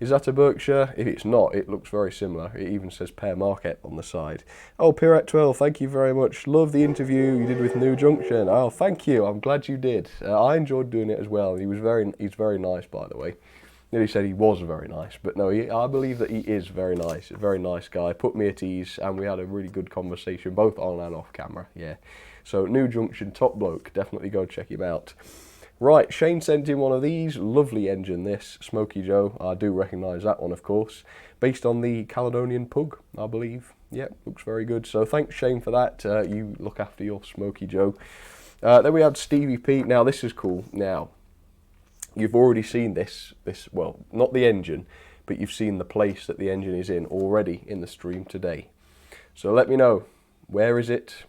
Is that a Berkshire? If it's not, it looks very similar. It even says Pear Market on the side. Oh, Pirat12, thank you very much. Love the interview you did with New Junction. Oh, thank you. I'm glad you did. I enjoyed doing it as well. He's very nice, by the way. Nearly said he was very nice, but no, I believe that he is very nice. A very nice guy. Put me at ease, and we had a really good conversation, both on and off camera. Yeah. So New Junction, top bloke. Definitely go check him out. Right, Shane sent in one of these. Lovely engine, this. Smoky Joe. I do recognise that one, of course. Based on the Caledonian Pug, I believe. Yep, looks very good. So thanks, Shane, for that. You look after your Smoky Joe. Then we had Stevie P. Now, this is cool. Now, you've already seen this, well, not the engine, but you've seen the place that the engine is in already in the stream today. So let me know, where is it,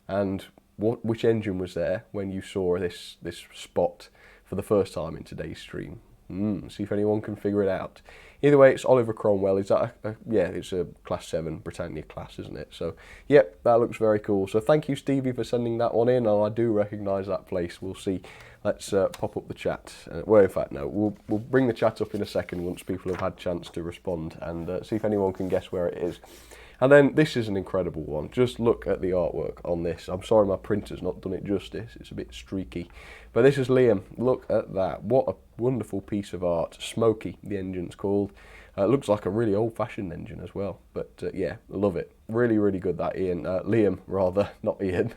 and which engine was there when you saw this spot for the first time in today's stream. See if anyone can figure it out. Either way, it's Oliver Cromwell. Is that yeah, it's a Class 7 Britannia class, isn't it? So, yep, that looks very cool. So thank you, Stevie, for sending that one in. And I do recognise that place. We'll see. Let's pop up the chat. Well, in fact, no, we'll bring the chat up in a second once people have had a chance to respond and see if anyone can guess where it is. And then this is an incredible one. Just look at the artwork on this. I'm sorry my printer's not done it justice. It's a bit streaky. But this is Liam. Look at that. What a wonderful piece of art. Smoky, the engine's called. It looks like a really old-fashioned engine as well. But yeah, love it. Really, really good, that Ian. Liam, rather, not Ian.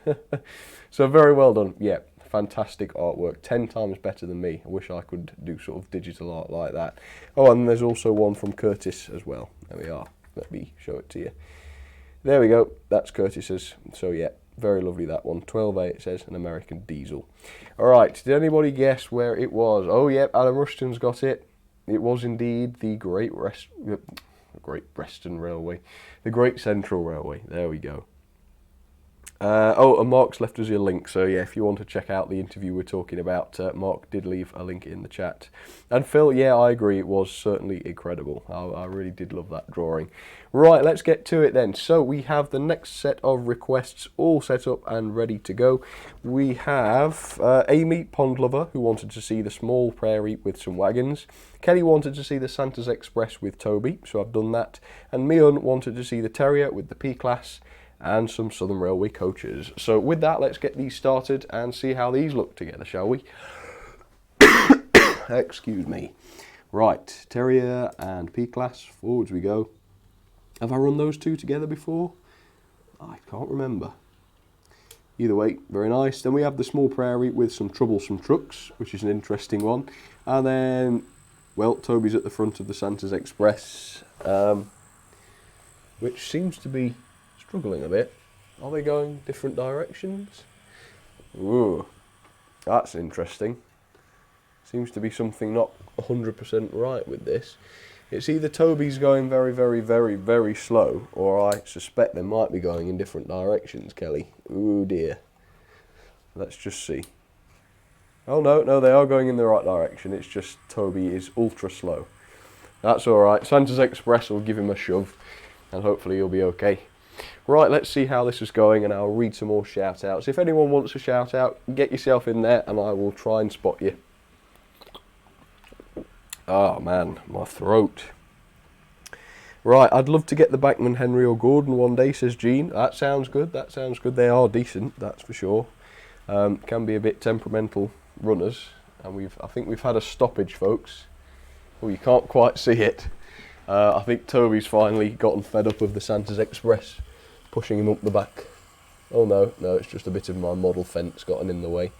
So very well done. Yeah, fantastic artwork. 10 times better than me. I wish I could do sort of digital art like that. Oh, and there's also one from Curtis as well. There we are. Let me show it to you. There we go. That's Curtis's. So yeah, very lovely, that one. 12A, it says, an American diesel. All right, did anybody guess where it was? Oh, yep, Adam Rushton's got it. It was indeed the Great Western Railway. The Great Central Railway. There we go. Oh, and Mark's left us a link, so yeah, if you want to check out the interview we're talking about, Mark did leave a link in the chat. And Phil, yeah, I agree, it was certainly incredible. I really did love that drawing. Right, let's get to it then. So we have the next set of requests all set up and ready to go. We have Amy Pondlover, who wanted to see the small prairie with some wagons. Kelly wanted to see the Santa's Express with Toby, so I've done that. And Mion wanted to see the Terrier with the P-Class and some Southern Railway coaches. So with that, let's get these started and see how these look together, shall we? Excuse me. Right, Terrier and P-Class, forwards we go. Have I run those two together before? I can't remember. Either way, very nice. Then we have the small prairie with some troublesome trucks, which is an interesting one. And then, well, Toby's at the front of the Santa's Express, which seems to be struggling a bit. Are they going different directions? Ooh, that's interesting. Seems to be something not 100% right with this. It's either Toby's going very, very, very, very slow, or I suspect they might be going in different directions, Kelly. Ooh dear. Let's just see. Oh no, they are going in the right direction. It's just Toby is ultra slow. That's alright. Santa's Express will give him a shove, and hopefully he'll be okay. Right, let's see how this is going, and I'll read some more shout outs. If anyone wants a shout out, get yourself in there and I will try and spot you. Oh man, my throat. Right, I'd love to get the Backman Henry or Gordon one day, says Jean. That sounds good, that sounds good. They are decent, that's for sure. Can be a bit temperamental runners, and I think we've had a stoppage, folks. Well, you can't quite see it. I think Toby's finally gotten fed up of the Santa's Express pushing him up the back. Oh no, it's just a bit of my model fence gotten in the way.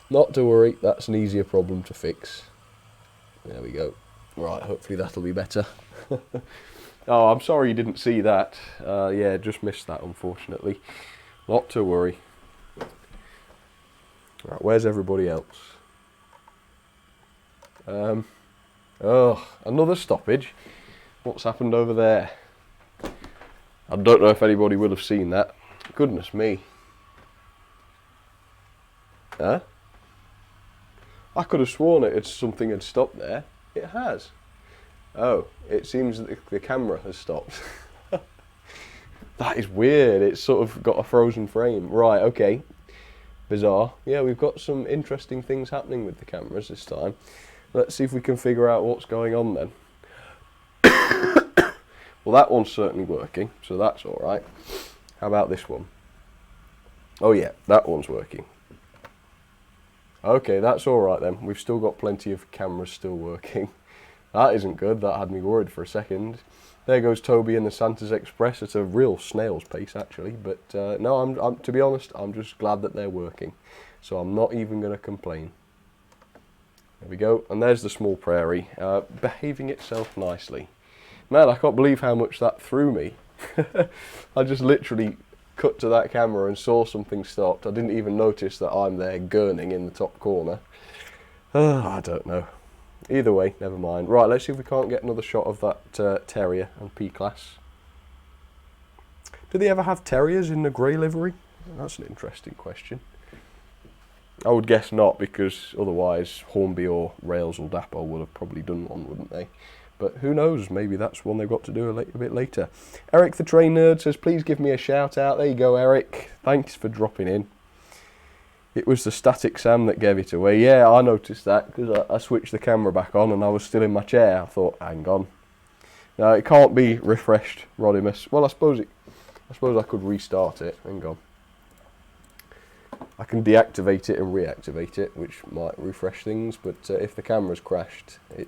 Not to worry, that's an easier problem to fix. There we go. Right, hopefully that'll be better. Oh, I'm sorry you didn't see that. Yeah, just missed that, unfortunately. Not to worry. Right, where's everybody else? Oh, another stoppage. What's happened over there? I don't know if anybody will have seen that. Goodness me. Huh? I could have sworn something had stopped there. It has. Oh, it seems that the camera has stopped. That is weird. It's sort of got a frozen frame. Right, okay. Bizarre. Yeah, we've got some interesting things happening with the cameras this time. Let's see if we can figure out what's going on then. Well, that one's certainly working, so that's all right. How about this one? Oh yeah, that one's working. Okay, that's all right then. We've still got plenty of cameras still working. That isn't good. That had me worried for a second. There goes Toby and the Santa's Express. It's a real snail's pace, actually. But no, I'm to be honest, I'm just glad that they're working. So I'm not even going to complain. There we go. And there's the small prairie, behaving itself nicely. Man, I can't believe how much that threw me. I just literally cut to that camera and saw something stopped. I didn't even notice that I'm there gurning in the top corner. I don't know. Either way, never mind. Right, let's see if we can't get another shot of that terrier and P-class. Do they ever have terriers in the grey livery? That's an interesting question. I would guess not, because otherwise Hornby or Rails or Dapper would have probably done one, wouldn't they? But who knows, maybe that's one they've got to do a bit later. Eric the Train Nerd says, please give me a shout out. There you go, Eric. Thanks for dropping in. It was the static Sam that gave it away. Yeah, I noticed that because I switched the camera back on and I was still in my chair. I thought, hang on. No, it can't be refreshed, Rodimus. Well, I suppose I could restart it. Hang on. I can deactivate it and reactivate it, which might refresh things. But if the camera's crashed, it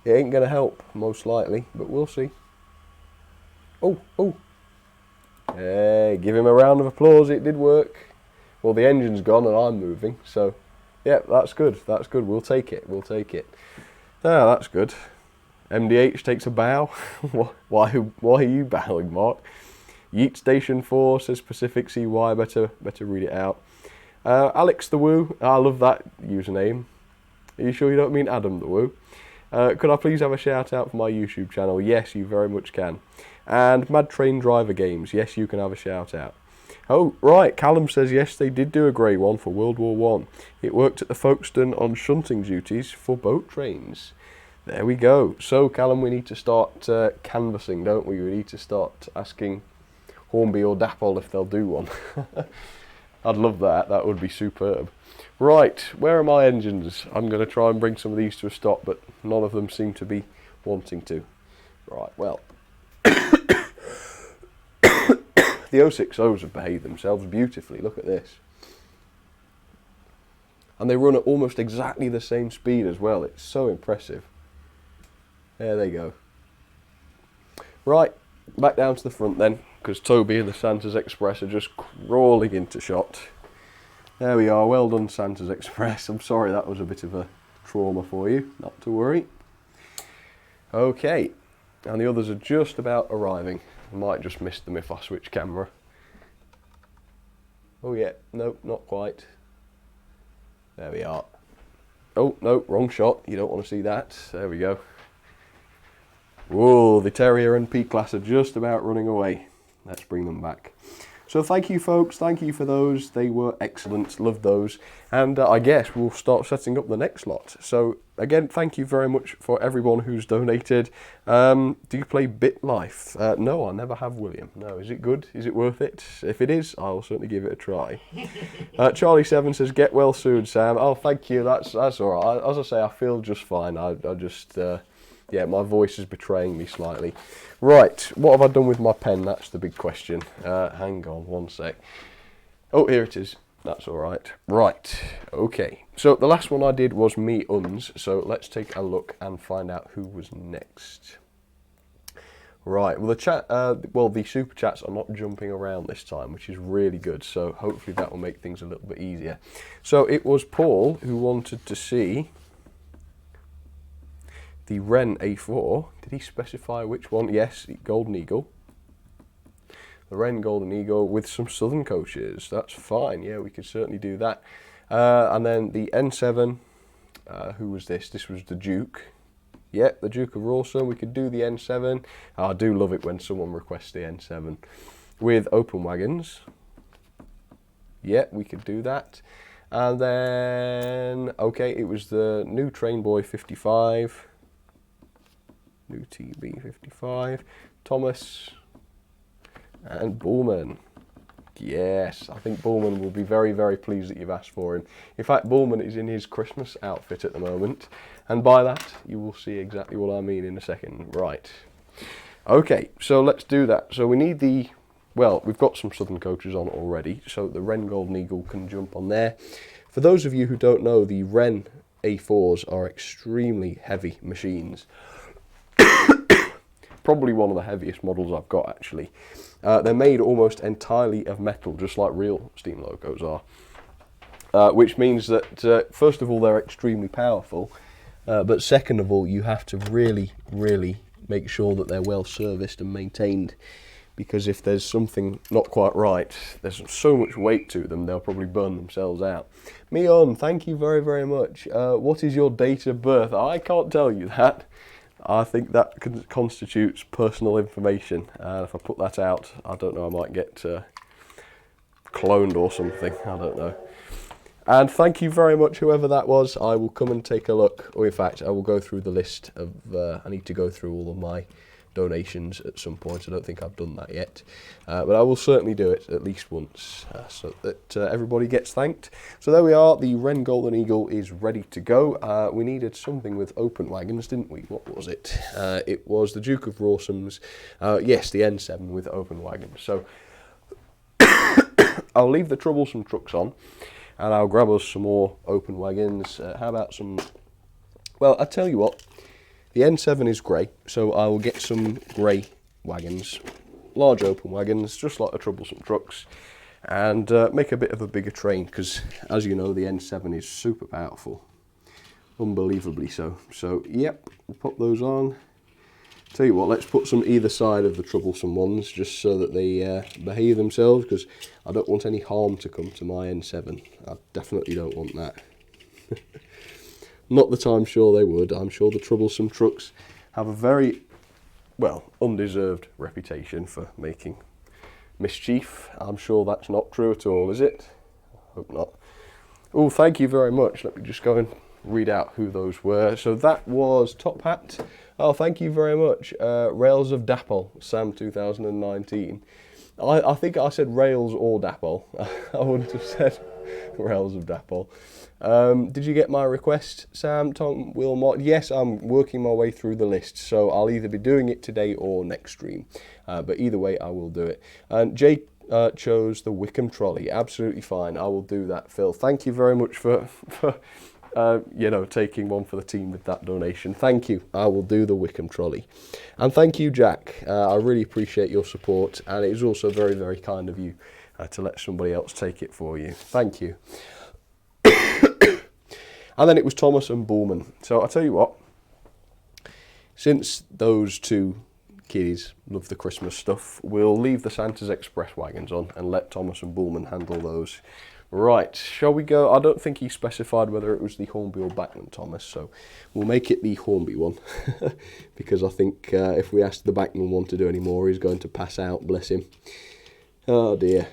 ain't going to help, most likely. But we'll see. Oh. Hey, give him a round of applause. It did work. Well, the engine's gone and I'm moving, so yeah, that's good. That's good. We'll take it. Ah, that's good. MDH takes a bow. Why are you bowing, Mark? Yeet Station 4 says Pacific CY. Better read it out. Alex the Woo. I love that username. Are you sure you don't mean Adam the Woo? Could I please have a shout out for my YouTube channel? Yes, you very much can. And Mad Train Driver Games. Yes, you can have a shout out. Oh, right, Callum says, yes, they did do a grey one for World War One. It worked at the Folkestone on shunting duties for boat trains. There we go. So, Callum, we need to start canvassing, don't we? We need to start asking Hornby or Dapple if they'll do one. I'd love that. That would be superb. Right, where are my engines? I'm going to try and bring some of these to a stop, but none of them seem to be wanting to. Right, well... The 060s have behaved themselves beautifully. Look at this. And they run at almost exactly the same speed as well. It's so impressive. There they go. Right, back down to the front then, because Toby and the Santa's Express are just crawling into shot. There we are. Well done, Santa's Express. I'm sorry that was a bit of a trauma for you. Not to worry. Okay, and the others are just about arriving. I might just miss them if I switch camera. Oh yeah, nope, not quite. There we are. Oh, no, wrong shot. You don't want to see that. There we go. Whoa, the Terrier and P-Class are just about running away. Let's bring them back. So thank you, folks. Thank you for those. They were excellent. Loved those. And I guess we'll start setting up the next lot. So again, thank you very much for everyone who's donated. Do you play BitLife? No, I never have, William. No, is it good? Is it worth it? If it is, I'll certainly give it a try. Charlie7 says, get well soon, Sam. Oh, thank you. That's all right. As I say, I feel just fine. I just... yeah, my voice is betraying me slightly. Right, what have I done with my pen? That's the big question. Hang on one sec. Oh, here it is. That's all right. Right, okay. So the last one I did was me uns. So let's take a look and find out who was next. Right, well the super chats are not jumping around this time, which is really good. So hopefully that will make things a little bit easier. So it was Paul who wanted to see the Wren A4. Did he specify which one? Yes, Golden Eagle. The Wren Golden Eagle with some Southern coaches. That's fine. Yeah, we could certainly do that. And then the N7. Who was this? This was the Duke. Yep, the Duke of Rawson. We could do the N7. I do love it when someone requests the N7. With open wagons. Yep, we could do that. And then, okay, it was the new Train Boy 55. new TB55, Thomas, and Bullman. Yes, I think Bullman will be very, very pleased that you've asked for him. In fact, Bullman is in his Christmas outfit at the moment, and by that, you will see exactly what I mean in a second. Right. Okay, so let's do that. So we need the, well, we've got some Southern coaches on already, so the Wren Golden Eagle can jump on there. For those of you who don't know, the Wren A4s are extremely heavy machines. Probably one of the heaviest models I've got, actually. They're made almost entirely of metal, just like real steam locos are. Which means that, first of all, they're extremely powerful, but second of all, you have to really, really make sure that they're well serviced and maintained, because if there's something not quite right, there's so much weight to them, they'll probably burn themselves out. Mion, thank you very, very much. What is your date of birth? I can't tell you that. I think that constitutes personal information. If I put that out, I don't know, I might get cloned or something, I don't know. And thank you very much, whoever that was. I will come and take a look, or in fact, I will go through the list of, I need to go through all of my donations at some point. I don't think I've done that yet, but I will certainly do it at least once, so that everybody gets thanked. So there we are, the Wren Golden Eagle is ready to go. We needed something with open wagons, didn't we? What was it? It was the Duke of Rawson's, yes, the N7 with open wagons. So I'll leave the troublesome trucks on, and I'll grab us some more open wagons. How about some, well, I'll tell you what, the N7 is grey, so I will get some grey wagons, large open wagons, just like the troublesome trucks, and make a bit of a bigger train, because as you know, the N7 is super powerful, unbelievably so. So yep, we'll pop those on. Tell you what, let's put some either side of the troublesome ones, just so that they behave themselves, because I don't want any harm to come to my N7. I definitely don't want that. Not that I'm sure they would. I'm sure the troublesome trucks have a very, well, undeserved reputation for making mischief. I'm sure that's not true at all, is it? Hope not. Oh, thank you very much. Let me just go and read out who those were. So that was Top Hat. Oh, thank you very much. Rails of Dapple, Sam 2019. I think I said Rails or Dapple. I wouldn't have said Rails of Dapple. Did you get my request, Sam, Tom, Wilmot? Yes, I'm working my way through the list, so I'll either be doing it today or next stream. But either way, I will do it. And Jake chose the Wickham trolley. Absolutely fine. I will do that, Phil. Thank you very much for you know, taking one for the team with that donation. Thank you. I will do the Wickham trolley. And thank you, Jack. I really appreciate your support, and it is also very, very kind of you to let somebody else take it for you. Thank you. And then it was Thomas and Bullman. So I'll tell you what, since those two kiddies love the Christmas stuff, we'll leave the Santa's Express wagons on and let Thomas and Bullman handle those. Right, shall we go? I don't think he specified whether it was the Hornby or Bachmann, Thomas, so we'll make it the Hornby one. Because I think if we ask the Bachmann one to do any more, he's going to pass out, bless him. Oh dear.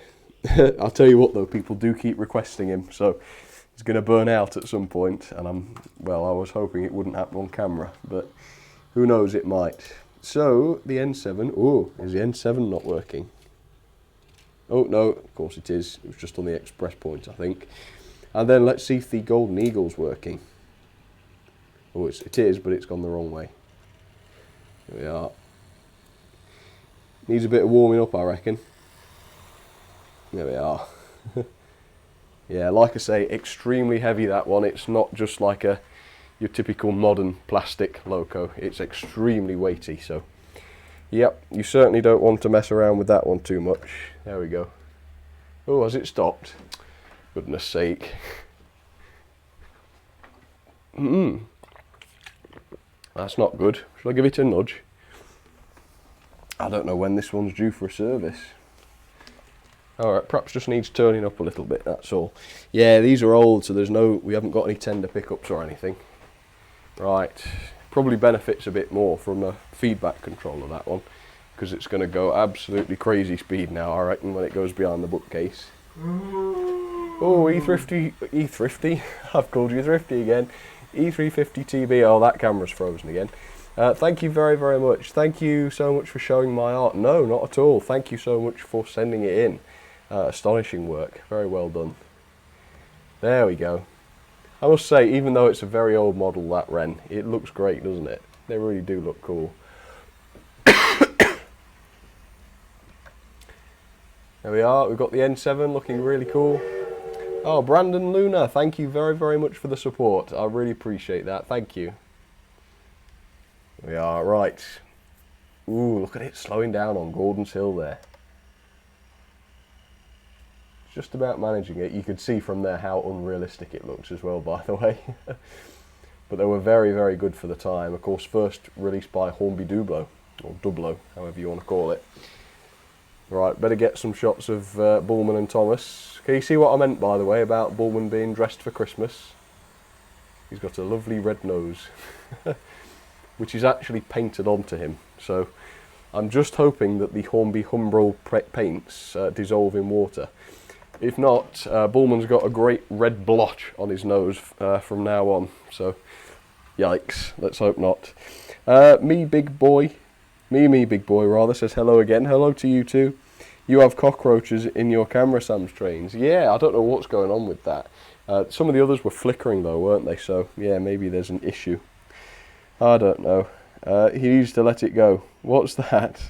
I'll tell you what though, people do keep requesting him, so he's going to burn out at some point, and I was hoping it wouldn't happen on camera, but who knows, it might. So, the N7, oh, is the N7 not working? Oh, no, of course it is. It was just on the express point, I think. And then let's see if the Golden Eagle's working. Oh, it is, but it's gone the wrong way. Here we are. Needs a bit of warming up, I reckon. There we are. Yeah, like I say, extremely heavy, that one. It's not just like your typical modern plastic loco. It's extremely weighty, so yep, you certainly don't want to mess around with that one too much. There we go. Oh, has it stopped? Goodness sake. That's not good. Shall I give it a nudge? I don't know when this one's due for a service. Alright, perhaps just needs turning up a little bit, that's all. Yeah, these are old, so we haven't got any tender pickups or anything. Right, probably benefits a bit more from a feedback controller, that one, because it's going to go absolutely crazy speed now, I reckon, when it goes behind the bookcase. Oh, E350, I've called you Thrifty again. E350 TB, oh, that camera's frozen again. Thank you very, very much. Thank you so much for showing my art. No, not at all. Thank you so much for sending it in. Astonishing work. Very well done. There we go. I must say, even though it's a very old model, that Wren, it looks great, doesn't it? They really do look cool. There we are. We've got the N7 looking really cool. Oh, Brandon Luna, thank you very, very much for the support. I really appreciate that. Thank you. We are right. Ooh, look at it slowing down on Gordon's Hill there. Just about managing it. You could see from there how unrealistic it looks as well, by the way. But they were very, very good for the time. Of course, first released by Hornby Dublo, or Dublo, however you want to call it. Right, better get some shots of Bullman and Thomas. Can you see what I meant, by the way, about Bullman being dressed for Christmas? He's got a lovely red nose, which is actually painted onto him. So I'm just hoping that the Hornby Humbrol paints dissolve in water. If not, Bullman's got a great red blotch on his nose from now on. So, yikes, let's hope not. Me big boy rather, says hello again. Hello to you too. You have cockroaches in your camera, Sam'sTrains. Yeah, I don't know what's going on with that. Some of the others were flickering though, weren't they? So, yeah, maybe there's an issue. I don't know. He needs to let it go. What's that?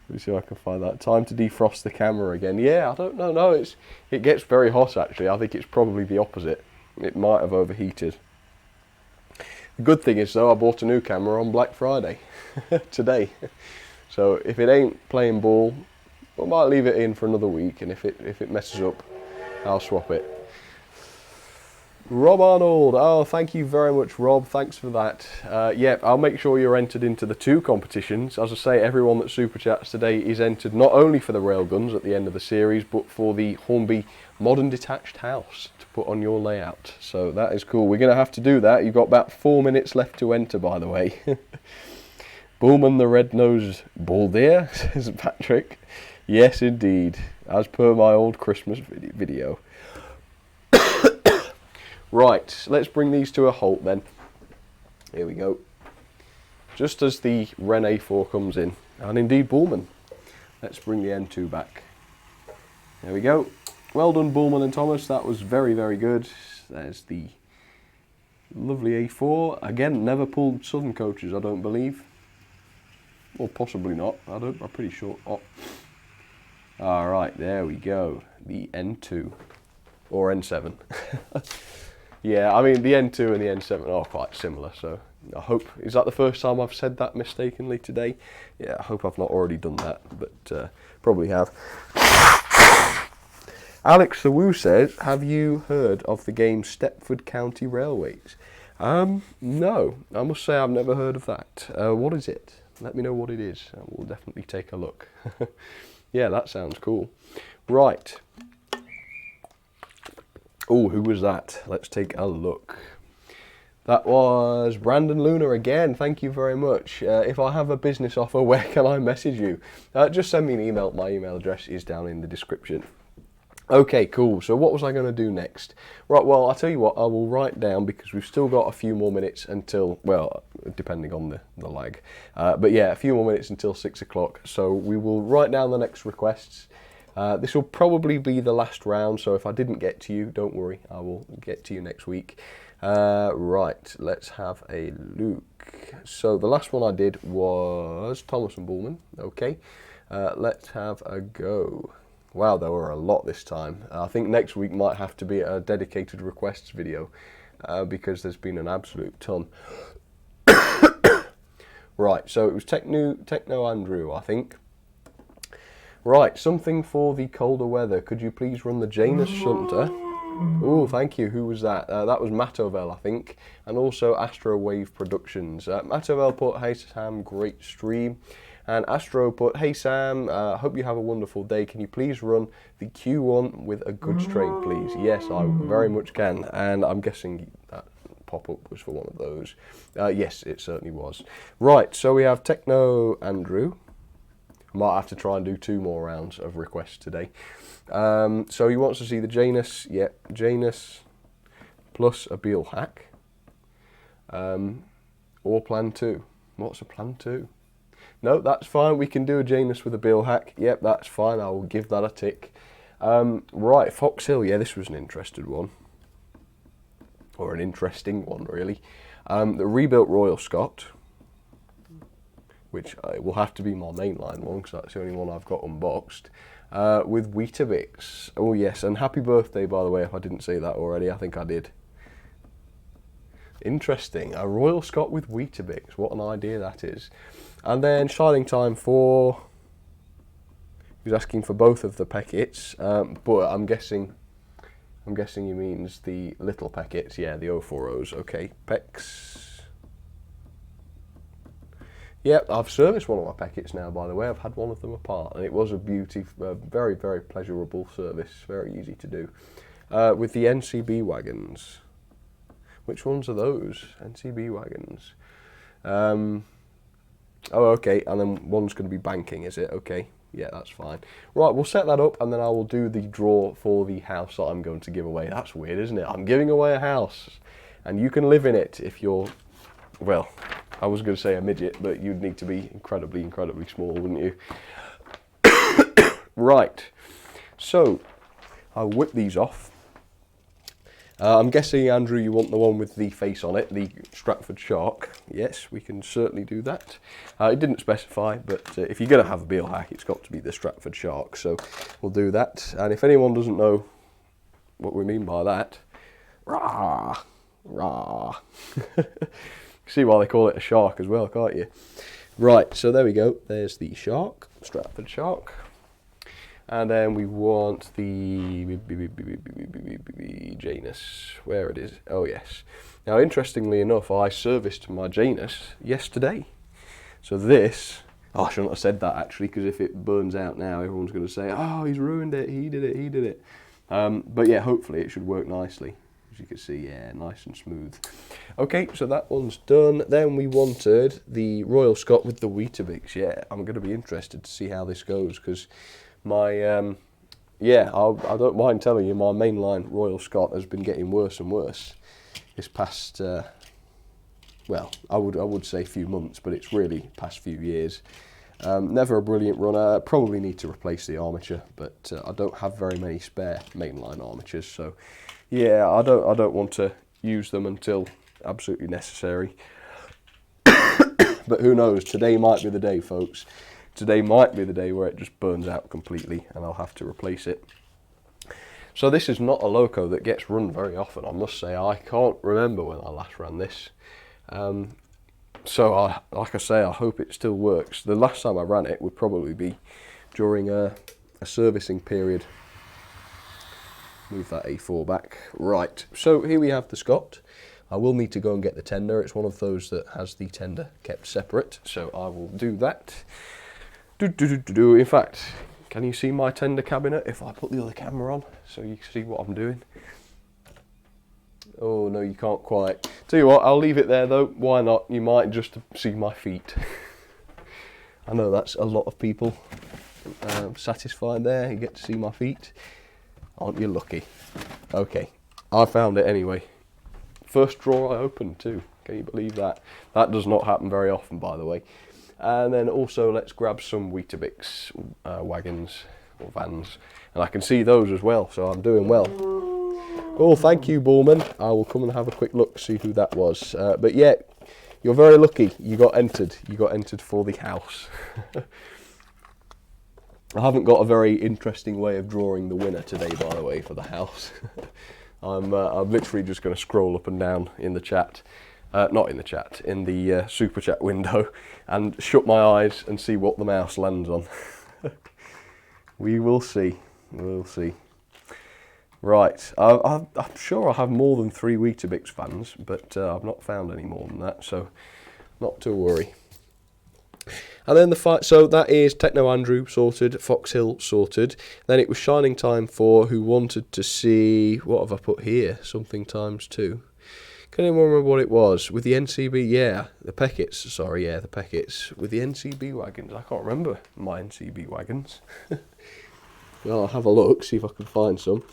Let me see if I can find that. Time to defrost the camera again. Yeah, I don't know. No, it gets very hot actually. I think it's probably the opposite. It might have overheated. The good thing is though, I bought a new camera on Black Friday today. So if it ain't playing ball, I might leave it in for another week, and if it messes up, I'll swap it. Rob Arnold, oh thank you very much Rob, thanks for that. Yeah, I'll make sure you're entered into the 2 competitions. As I say, everyone that super chats today is entered not only for the railguns at the end of the series, but for the Hornby modern detached house to put on your layout. So that is cool. We're going to have to do that. You've got about 4 minutes left to enter, by the way. Bullman the red-nosed bull deer, says Patrick. Yes indeed, as per my old Christmas video. Right, let's bring these to a halt then. Here we go. Just as the Wren A4 comes in, and indeed Bullman, let's bring the N2 back. There we go. Well done Bullman and Thomas, that was very, very good. There's the lovely A4. Again, never pulled Southern coaches, I don't believe. Or possibly not, I'm pretty sure. Oh. Alright, there we go. The N2, or N7. Yeah, I mean the N2 and the N7 are quite similar, so I hope, is that the first time I've said that mistakenly today? Yeah, I hope I've not already done that, but probably have. Alex the Woo says, have you heard of the game Stepford County Railways? No, I must say I've never heard of that. What is it? Let me know what it is, and we'll definitely take a look. Yeah, that sounds cool. Right. Oh, who was that? Let's take a look. That was Brandon Luna again. Thank you very much. If I have a business offer, where can I message you? Just send me an email. My email address is down in the description. Okay, cool. So what was I going to do next? Right, well, I'll tell you what. I will write down, because we've still got a few more minutes until, well, depending on the lag. But yeah, a few more minutes until 6 o'clock. So we will write down the next requests. This will probably be the last round, so if I didn't get to you, don't worry, I will get to you next week. Right, let's have a look. So the last one I did was Thomas and Bullman. Okay, let's have a go. Wow, there were a lot this time. I think next week might have to be a dedicated requests video, because there's been an absolute ton. Right, so it was Techno Andrew, I think. Right, something for the colder weather. Could you please run the Janus Shunter? Oh, thank you. Who was that? That was Matovel, I think. And also Astro Wave Productions. Matovel put, hey Sam, great stream. And Astro put, hey Sam, hope you have a wonderful day. Can you please run the Q1 with a good strain, please? Yes, I very much can. And I'm guessing that pop-up was for one of those. Yes, it certainly was. Right, so we have Techno Andrew. Might have to try and do 2 more rounds of requests today. So he wants to see the Janus, yeah, Janus plus a Beal hack, or Plan 2. What's a plan 2? No, that's fine. We can do a Janus with a bill hack. Yep, that's fine. I will give that a tick. Right, Foxhill. Yeah, this was an interesting one. Or an interesting one, really. The rebuilt Royal Scot, which will have to be my mainline one, because that's the only one I've got unboxed, with Weetabix. Oh, yes, and happy birthday, by the way, if I didn't say that already. I think I did. Interesting. A Royal Scot with Weetabix. What an idea that is. And then Shining Time 4. He's asking for both of the packets, but I'm guessing he means the little packets. Yeah, the 040s. Okay, Pex. Yep, I've serviced one of my packets now, by the way. I've had one of them apart, and it was a beauty, very, very pleasurable service. Very easy to do. With the NCB wagons. Which ones are those? NCB wagons. Oh, okay, and then one's going to be banking, is it? Okay, yeah, that's fine. Right, we'll set that up, and then I will do the draw for the house that I'm going to give away. That's weird, isn't it? I'm giving away a house, and you can live in it if you're, well, I was going to say a midget, but you'd need to be incredibly, incredibly small, wouldn't you? Right, so I'll whip these off. I'm guessing, Andrew, you want the one with the face on it, the Stratford Shark. Yes, we can certainly do that. It didn't specify, but if you're going to have a Beal hack, it's got to be the Stratford Shark, so we'll do that. And if anyone doesn't know what we mean by that, rah, rah. See why they call it a shark as well, can't you? Right, so there we go. There's the shark, Stratford Shark. And then we want the Janus, where it is. Oh, yes. Now, interestingly enough, I serviced my Janus yesterday. So this, oh, I shouldn't have said that, actually, because if it burns out now, everyone's going to say, oh, he's ruined it, he did it, he did it. But yeah, hopefully it should work nicely. As you can see, yeah, nice and smooth. Okay, so that one's done. Then we wanted the Royal Scot with the Weetabix. Yeah, I'm going to be interested to see how this goes, because my, yeah, I don't mind telling you, my mainline Royal Scot has been getting worse and worse this past, well, I would say few months, but it's really past few years. Never a brilliant runner. Probably need to replace the armature, but I don't have very many spare mainline armatures, so yeah, I don't want to use them until absolutely necessary. But who knows? Today might be the day, folks. Today might be the day where it just burns out completely and I'll have to replace it. So this is not a loco that gets run very often, I must say. I can't remember when I last ran this. So like I say, I hope it still works. The last time I ran it would probably be during a servicing period. Move that A4 back. Right, so here we have the Scot. I will need to go and get the tender. It's one of those that has the tender kept separate, so I will do that. In fact, can you see my tender cabinet if I put the other camera on so you can see what I'm doing? Oh no, you can't quite. Tell you what, I'll leave it there though. Why not? You might just see my feet. I know that's a lot of people satisfied there. You get to see my feet. Aren't you lucky? Okay, I found it anyway. First drawer I opened too. Can you believe that? That does not happen very often, by the way. And then also let's grab some Weetabix wagons or vans. And I can see those as well, so I'm doing well. Oh, thank you, Bullman. I will come and have a quick look, see who that was. But yeah, you're very lucky. You got entered. You got entered for the house. I haven't got a very interesting way of drawing the winner today, by the way, for the house. I'm literally just going to scroll up and down in the chat. Not in the chat, in the super chat window, and shut my eyes and see what the mouse lands on. We will see. We'll see. Right, I'm sure I have more than 3 Weetabix fans, but I've not found any more than that, so not to worry. And then the fight, so that is Techno Andrew sorted, Foxhill sorted. Then it was Shining Time 4, who wanted to see, what have I put here? Something times 2. Can anyone remember what it was? With the NCB, yeah, the Peckets, sorry, yeah, the Peckets. With the NCB wagons, I can't remember my NCB wagons. Well, I'll have a look, see if I can find some.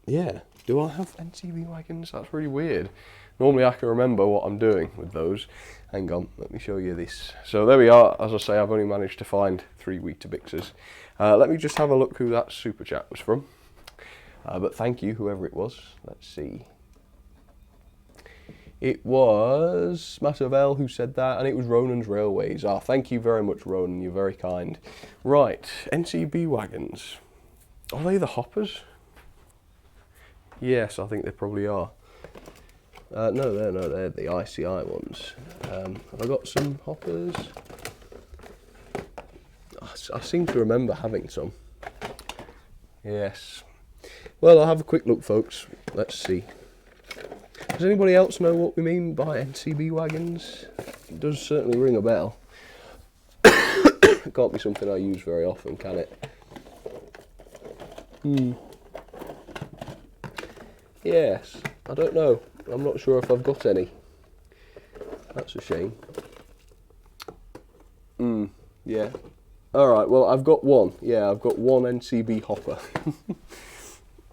Yeah, do I have NCB wagons? That's really weird. Normally I can remember what I'm doing with those. Hang on, let me show you this. So there we are. As I say, I've only managed to find 3 Weetabixes. Let me just have a look who that super chat was from. But thank you, whoever it was. Let's see. It was Mattervell who said that, and it was Ronan's Railways. Ah, thank you very much, Ronan. You're very kind. Right, NCB wagons. Are they the hoppers? Yes, I think they probably are. No, they're the ICI ones. Have I got some hoppers? I seem to remember having some. Yes. Well, I'll have a quick look, folks. Let's see. Does anybody else know what we mean by NCB wagons? It does certainly ring a bell. It can't be something I use very often, can it? Yes, I don't know. I'm not sure if I've got any. That's a shame. Yeah. Alright, well, I've got one. Yeah, I've got one NCB hopper.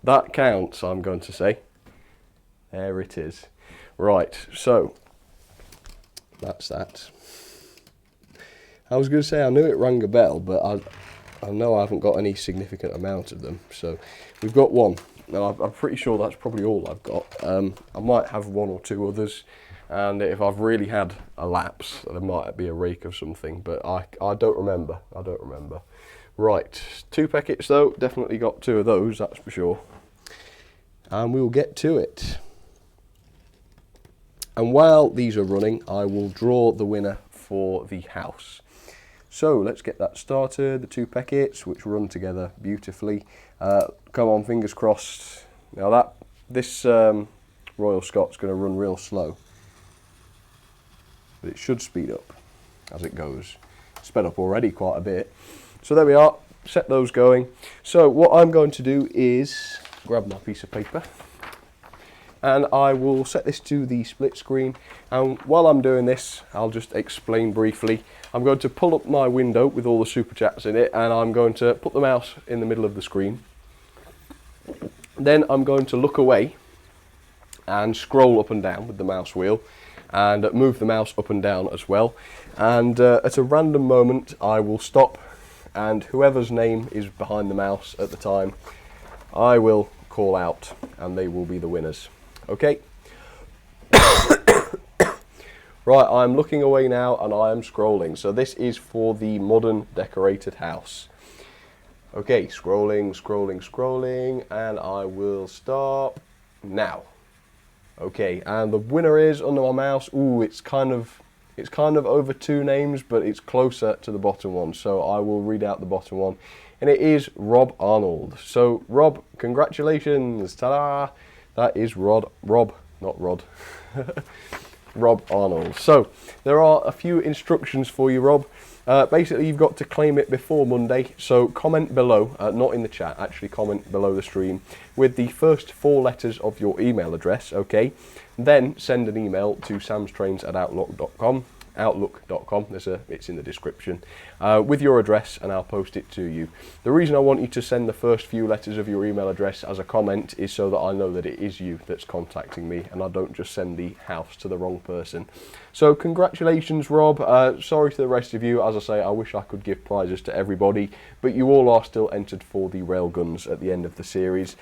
That counts, I'm going to say. There it is. Right, so that's that. I was going to say I knew it rang a bell, but I know I haven't got any significant amount of them. So we've got one. Now I'm pretty sure that's probably all I've got. I might have one or two others, and if I've really had a lapse, there might be a rake of something, but I don't remember. I don't remember. Right, 2 packets though. Definitely got 2 of those, that's for sure. And we'll get to it. And while these are running, I will draw the winner for the house. So let's get that started. The 2 packets, which run together beautifully. Come on, fingers crossed. Now this Royal Scott's going to run real slow, but it should speed up as it goes. Sped up already quite a bit. So there we are. Set those going. So what I'm going to do is grab my piece of paper, and I will set this to the split screen, and while I'm doing this I'll just explain briefly. I'm going to pull up my window with all the super chats in it, and I'm going to put the mouse in the middle of the screen. Then I'm going to look away and scroll up and down with the mouse wheel, and move the mouse up and down as well, and at a random moment I will stop, and whoever's name is behind the mouse at the time I will call out, and they will be the winners. Okay. Right, I'm looking away now and I am scrolling. So this is for the modern decorated house. Okay, scrolling, and I will start now. Okay, and the winner is under my mouse. Ooh, it's kind of over 2 names, but it's closer to the bottom one. So I will read out the bottom one, and it is Rob Arnold. So Rob, congratulations! Ta-da! That is Rob, not Rod. Rob Arnold. So there are a few instructions for you, Rob. Basically, you've got to claim it before Monday. So comment below, not in the chat, actually comment below the stream with the first 4 letters of your email address. Okay, then send an email to Sam'sTrains@outlook.com. It's in the description, with your address, and I'll post it to you. The reason I want you to send the first few letters of your email address as a comment is so that I know that it is you that's contacting me, and I don't just send the house to the wrong person. So congratulations, Rob. Sorry to the rest of you. As I say, I wish I could give prizes to everybody, but you all are still entered for the railguns at the end of the series.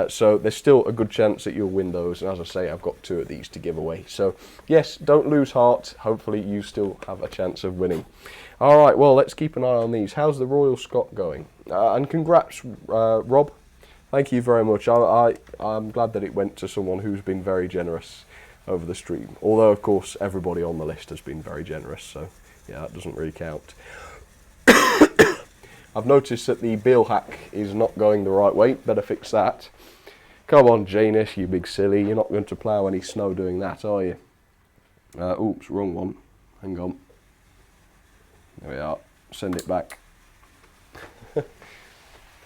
So there's still a good chance that you'll win those, and as I say, I've got 2 of these to give away. So yes, don't lose heart. Hopefully you still have a chance of winning. Alright, well, let's keep an eye on these. How's the Royal Scot going? And congrats, Rob. Thank you very much. I'm glad that it went to someone who's been very generous over the stream. Although, of course, everybody on the list has been very generous, so yeah, that doesn't really count. I've noticed that the Beal hack is not going the right way. Better fix that. Come on, Janus, you big silly. You're not going to plough any snow doing that, are you? Oops, wrong one. Hang on. There we are. Send it back.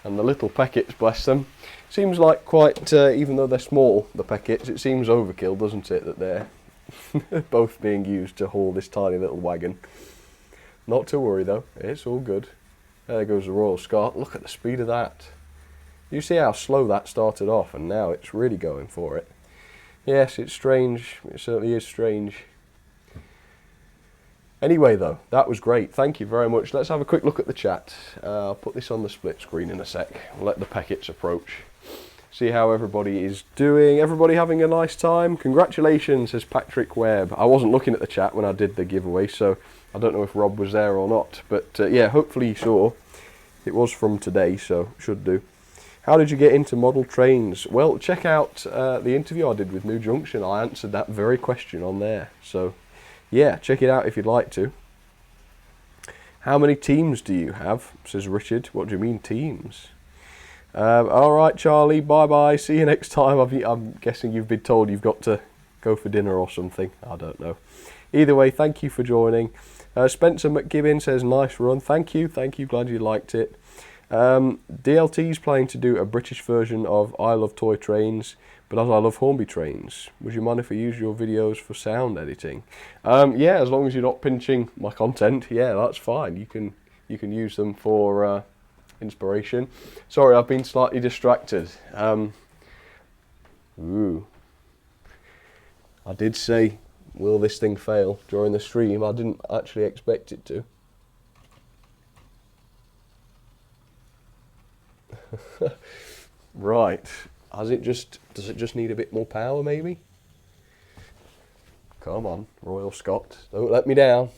And the little packets, bless them. Seems like quite, even though they're small, the packets, it seems overkill, doesn't it, that they're both being used to haul this tiny little wagon. Not to worry though, it's all good. There goes the Royal Scot. Look at the speed of that. You see how slow that started off, and now it's really going for it. Yes, it's strange. It certainly is strange. Anyway, though, that was great. Thank you very much. Let's have a quick look at the chat. I'll put this on the split screen in a sec. We'll let the packets approach. See how everybody is doing. Everybody having a nice time? Congratulations, says Patrick Webb. I wasn't looking at the chat when I did the giveaway, so I don't know if Rob was there or not. But yeah, hopefully you saw. It was from today, so should do. How did you get into model trains? Well, check out the interview I did with New Junction. I answered that very question on there. So yeah, check it out if you'd like to. How many teams do you have? Says Richard. What do you mean teams? All right, Charlie. Bye bye. See you next time. I'm guessing you've been told you've got to go for dinner or something. I don't know. Either way, thank you for joining. Spencer McGibbon says nice run. Thank you. Thank you. Glad you liked it. DLT's planning to do a British version of I Love Toy Trains, but as I love Hornby Trains. Would you mind if I use your videos for sound editing? Yeah, as long as you're not pinching my content, yeah, that's fine. You can use them for inspiration. Sorry, I've been slightly distracted. Ooh. I did say, will this thing fail during the stream? I didn't actually expect it to. Right, does it just need a bit more power maybe? Come on, Royal Scot, don't let me down.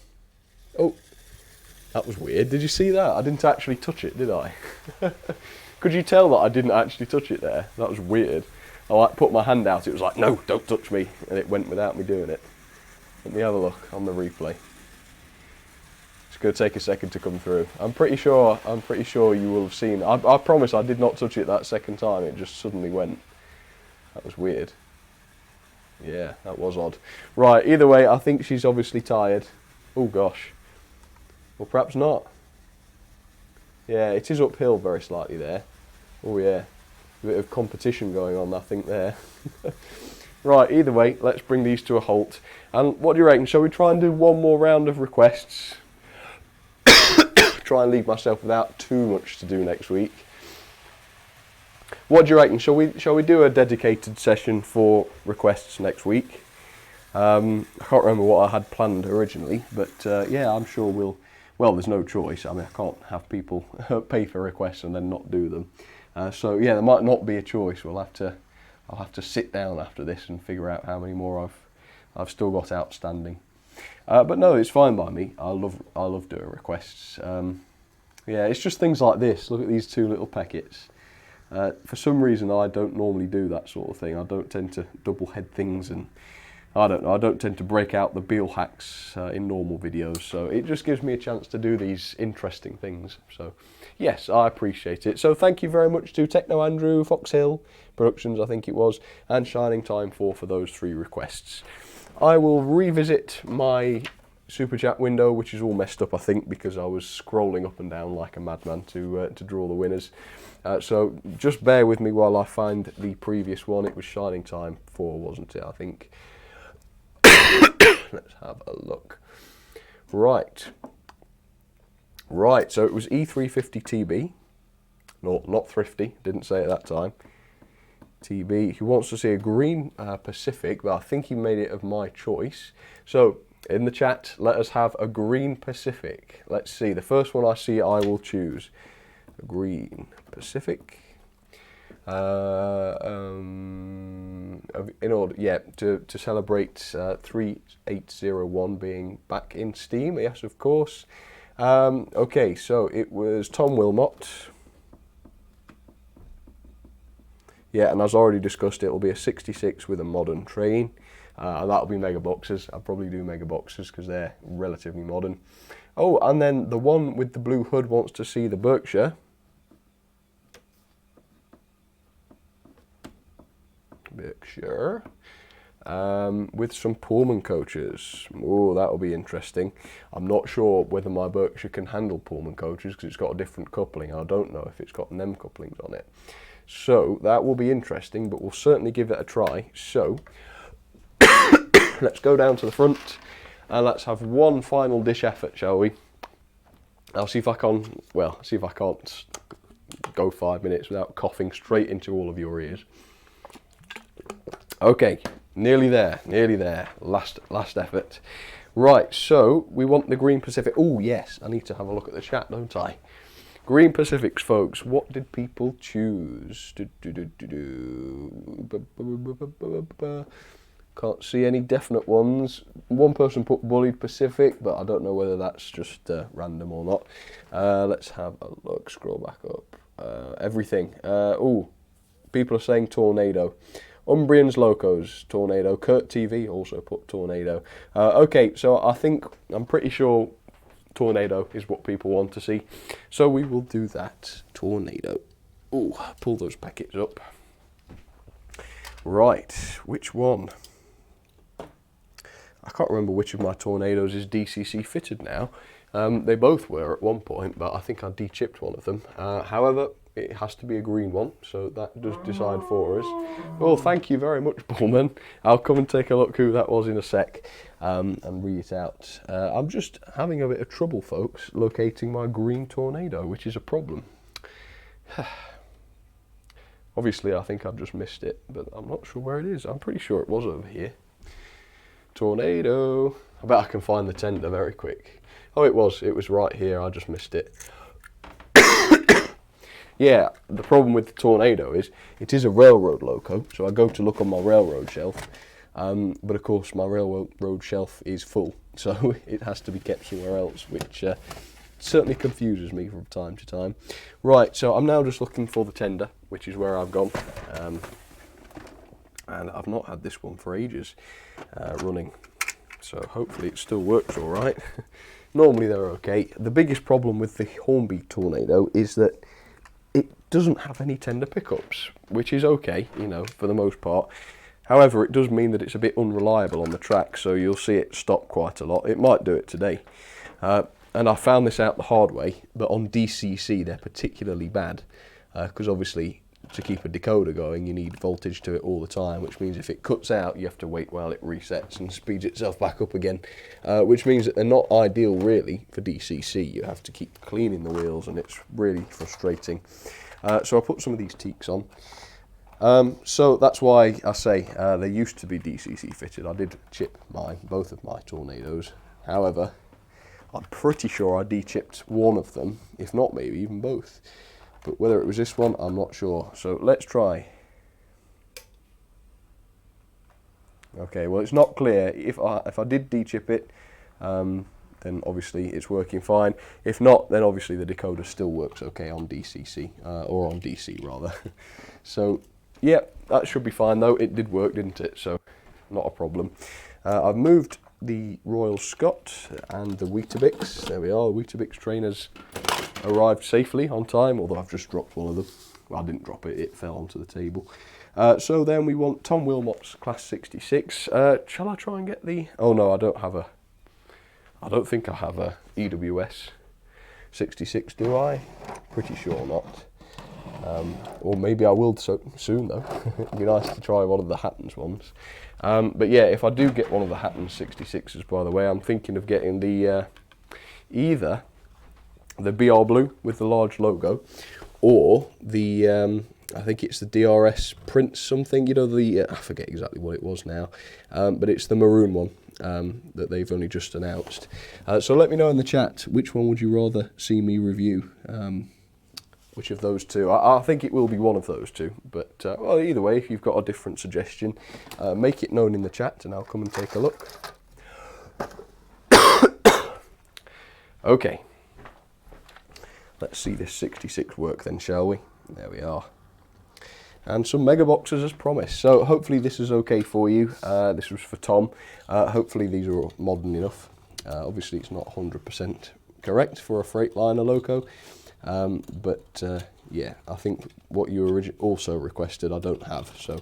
Oh, that was weird. Did you see that? I didn't actually touch it, did I? Could you tell that I didn't actually touch it there? That was weird. I like put my hand out, it was like, no, don't touch me, and it went without me doing it. Let me have a look on the replay. It's going to take a second to come through. I'm pretty sure you will have seen. I promise I did not touch it that second time. It just suddenly went. That was weird. Yeah, that was odd. Right, either way, I think she's obviously tired. Oh gosh. Well, perhaps not. Yeah, it is uphill very slightly there. Oh yeah. A bit of competition going on, I think, there. Right, either way, let's bring these to a halt. And what do you reckon? Shall we try and do one more round of requests? Try and leave myself without too much to do next week. What do you reckon? Shall we do a dedicated session for requests next week? I can't remember what I had planned originally, but yeah, I'm sure we'll. Well, there's no choice. I mean, I can't have people pay for requests and then not do them. So yeah, there might not be a choice. I'll have to sit down after this and figure out how many more I've still got outstanding. But no, it's fine by me. I love doing requests. Yeah, it's just things like this. Look at these two little packets. For some reason, I don't normally do that sort of thing. I don't tend to double head things, and I don't know. I don't tend to break out the Beal hacks in normal videos. So it just gives me a chance to do these interesting things. So yes, I appreciate it. So thank you very much to Techno Andrew, Foxhill Productions, I think it was, and Shining Time for those 3 requests. I will revisit my super chat window, which is all messed up, I think, because I was scrolling up and down like a madman to draw the winners. So just bear with me while I find the previous one. It was Shining Time 4, wasn't it, I think? Let's have a look. Right, so it was E350TB. No, not Thrifty, didn't say it that time. TB, he wants to see a green Pacific, but I think he made it of my choice. So, in the chat, let us have a green Pacific. Let's see, the first one I see I will choose. A green Pacific. In order, yeah, to celebrate 3801 being back in Steam, yes, of course. Okay, so it was Tom Wilmot. Yeah, and as already discussed, it will be a 66 with a modern train. And that'll be mega boxes. I'll probably do mega boxes because they're relatively modern. Oh, and then the one with the blue hood wants to see the Berkshire. With some Pullman coaches. Oh, that'll be interesting. I'm not sure whether my Berkshire can handle Pullman coaches because it's got a different coupling. I don't know if it's got NEM couplings on it. So that will be interesting, but we'll certainly give it a try. So let's go down to the front and let's have one final dish effort, shall we? I'll see if I can, well, see if I can't go 5 minutes without coughing straight into all of your ears. Okay, nearly there, nearly there. Last effort. Right, so we want the Green Pacific. Oh, yes, I need to have a look at the chat, don't I? Green Pacifics, folks. What did people choose? Can't see any definite ones. One person put Bullied Pacific, but I don't know whether that's just random or not. Let's have a look. Scroll back up. Everything. Oh, people are saying Tornado. Umbrians Locos, Tornado. Kurt TV also put Tornado. Okay, so I'm pretty sure Tornado is what people want to see. So we will do that. Tornado. Oh, pull those packets up. Right, which one? I can't remember which of my Tornadoes is DCC fitted now. They both were at one point, but I think I de-chipped one of them. However, it has to be a green one, so that does decide for us. Oh, thank you very much, Bullman. I'll come and take a look who that was in a sec and read it out. I'm just having a bit of trouble, folks, locating my green Tornado, which is a problem. Obviously, I think I've just missed it, but I'm not sure where it is. I'm pretty sure it was over here. Tornado. I bet I can find the tender very quick. Oh, it was right here. I just missed it. Yeah, the problem with the Tornado is it is a railroad loco, so I go to look on my railroad shelf, but of course my railroad shelf is full, so it has to be kept somewhere else, which certainly confuses me from time to time. Right, so I'm now just looking for the tender, which is where I've gone, and I've not had this one for ages running, so hopefully it still works all right. Normally they're okay. The biggest problem with the Hornbeak Tornado is that it doesn't have any tender pickups, which is okay, you know, for the most part. However, it does mean that it's a bit unreliable on the track, so you'll see it stop quite a lot. It might do it today. And I found this out the hard way, but on DCC they're particularly bad, because obviously to keep a decoder going you need voltage to it all the time, which means if it cuts out you have to wait while it resets and speeds itself back up again, which means that they're not ideal really for DCC. You have to keep cleaning the wheels and it's really frustrating. So I put some of these teaks on. So that's why I say they used to be DCC fitted. I did chip both of my Tornadoes. However, I'm pretty sure I de-chipped one of them, if not maybe even both. But whether it was this one, I'm not sure. So let's try. Okay, well it's not clear. If I did de-chip it, then obviously it's working fine. If not, then obviously the decoder still works okay on DCC, or on DC rather. So yeah, that should be fine though. It did work, didn't it? So not a problem. I've moved the Royal Scot and the Weetabix. There we are, the Weetabix trainers arrived safely on time, although I've just dropped one of them. Well, I didn't drop it, it fell onto the table. So then we want Tom Wilmot's Class 66. Shall I try and get the... Oh no, I don't think I have a EWS 66, do I? Pretty sure not. Or maybe I will soon though. It'd be nice to try one of the Hatton's ones. But yeah, if I do get one of the Hatton's 66s, by the way, I'm thinking of getting the either the BR Blue with the large logo, or the I think it's the DRS Prince something, you know, the I forget exactly what it was now, but it's the maroon one that they've only just announced. So let me know in the chat, which one would you rather see me review? Which of those two? I think it will be one of those two, but well, either way, if you've got a different suggestion, make it known in the chat and I'll come and take a look. Okay, let's see this 66 work then, shall we? There we are. And some mega boxes as promised. So hopefully this is okay for you. This was for Tom. Hopefully these are modern enough. Obviously it's not 100% correct for a Freightliner loco. But yeah, I think what you also requested I don't have, so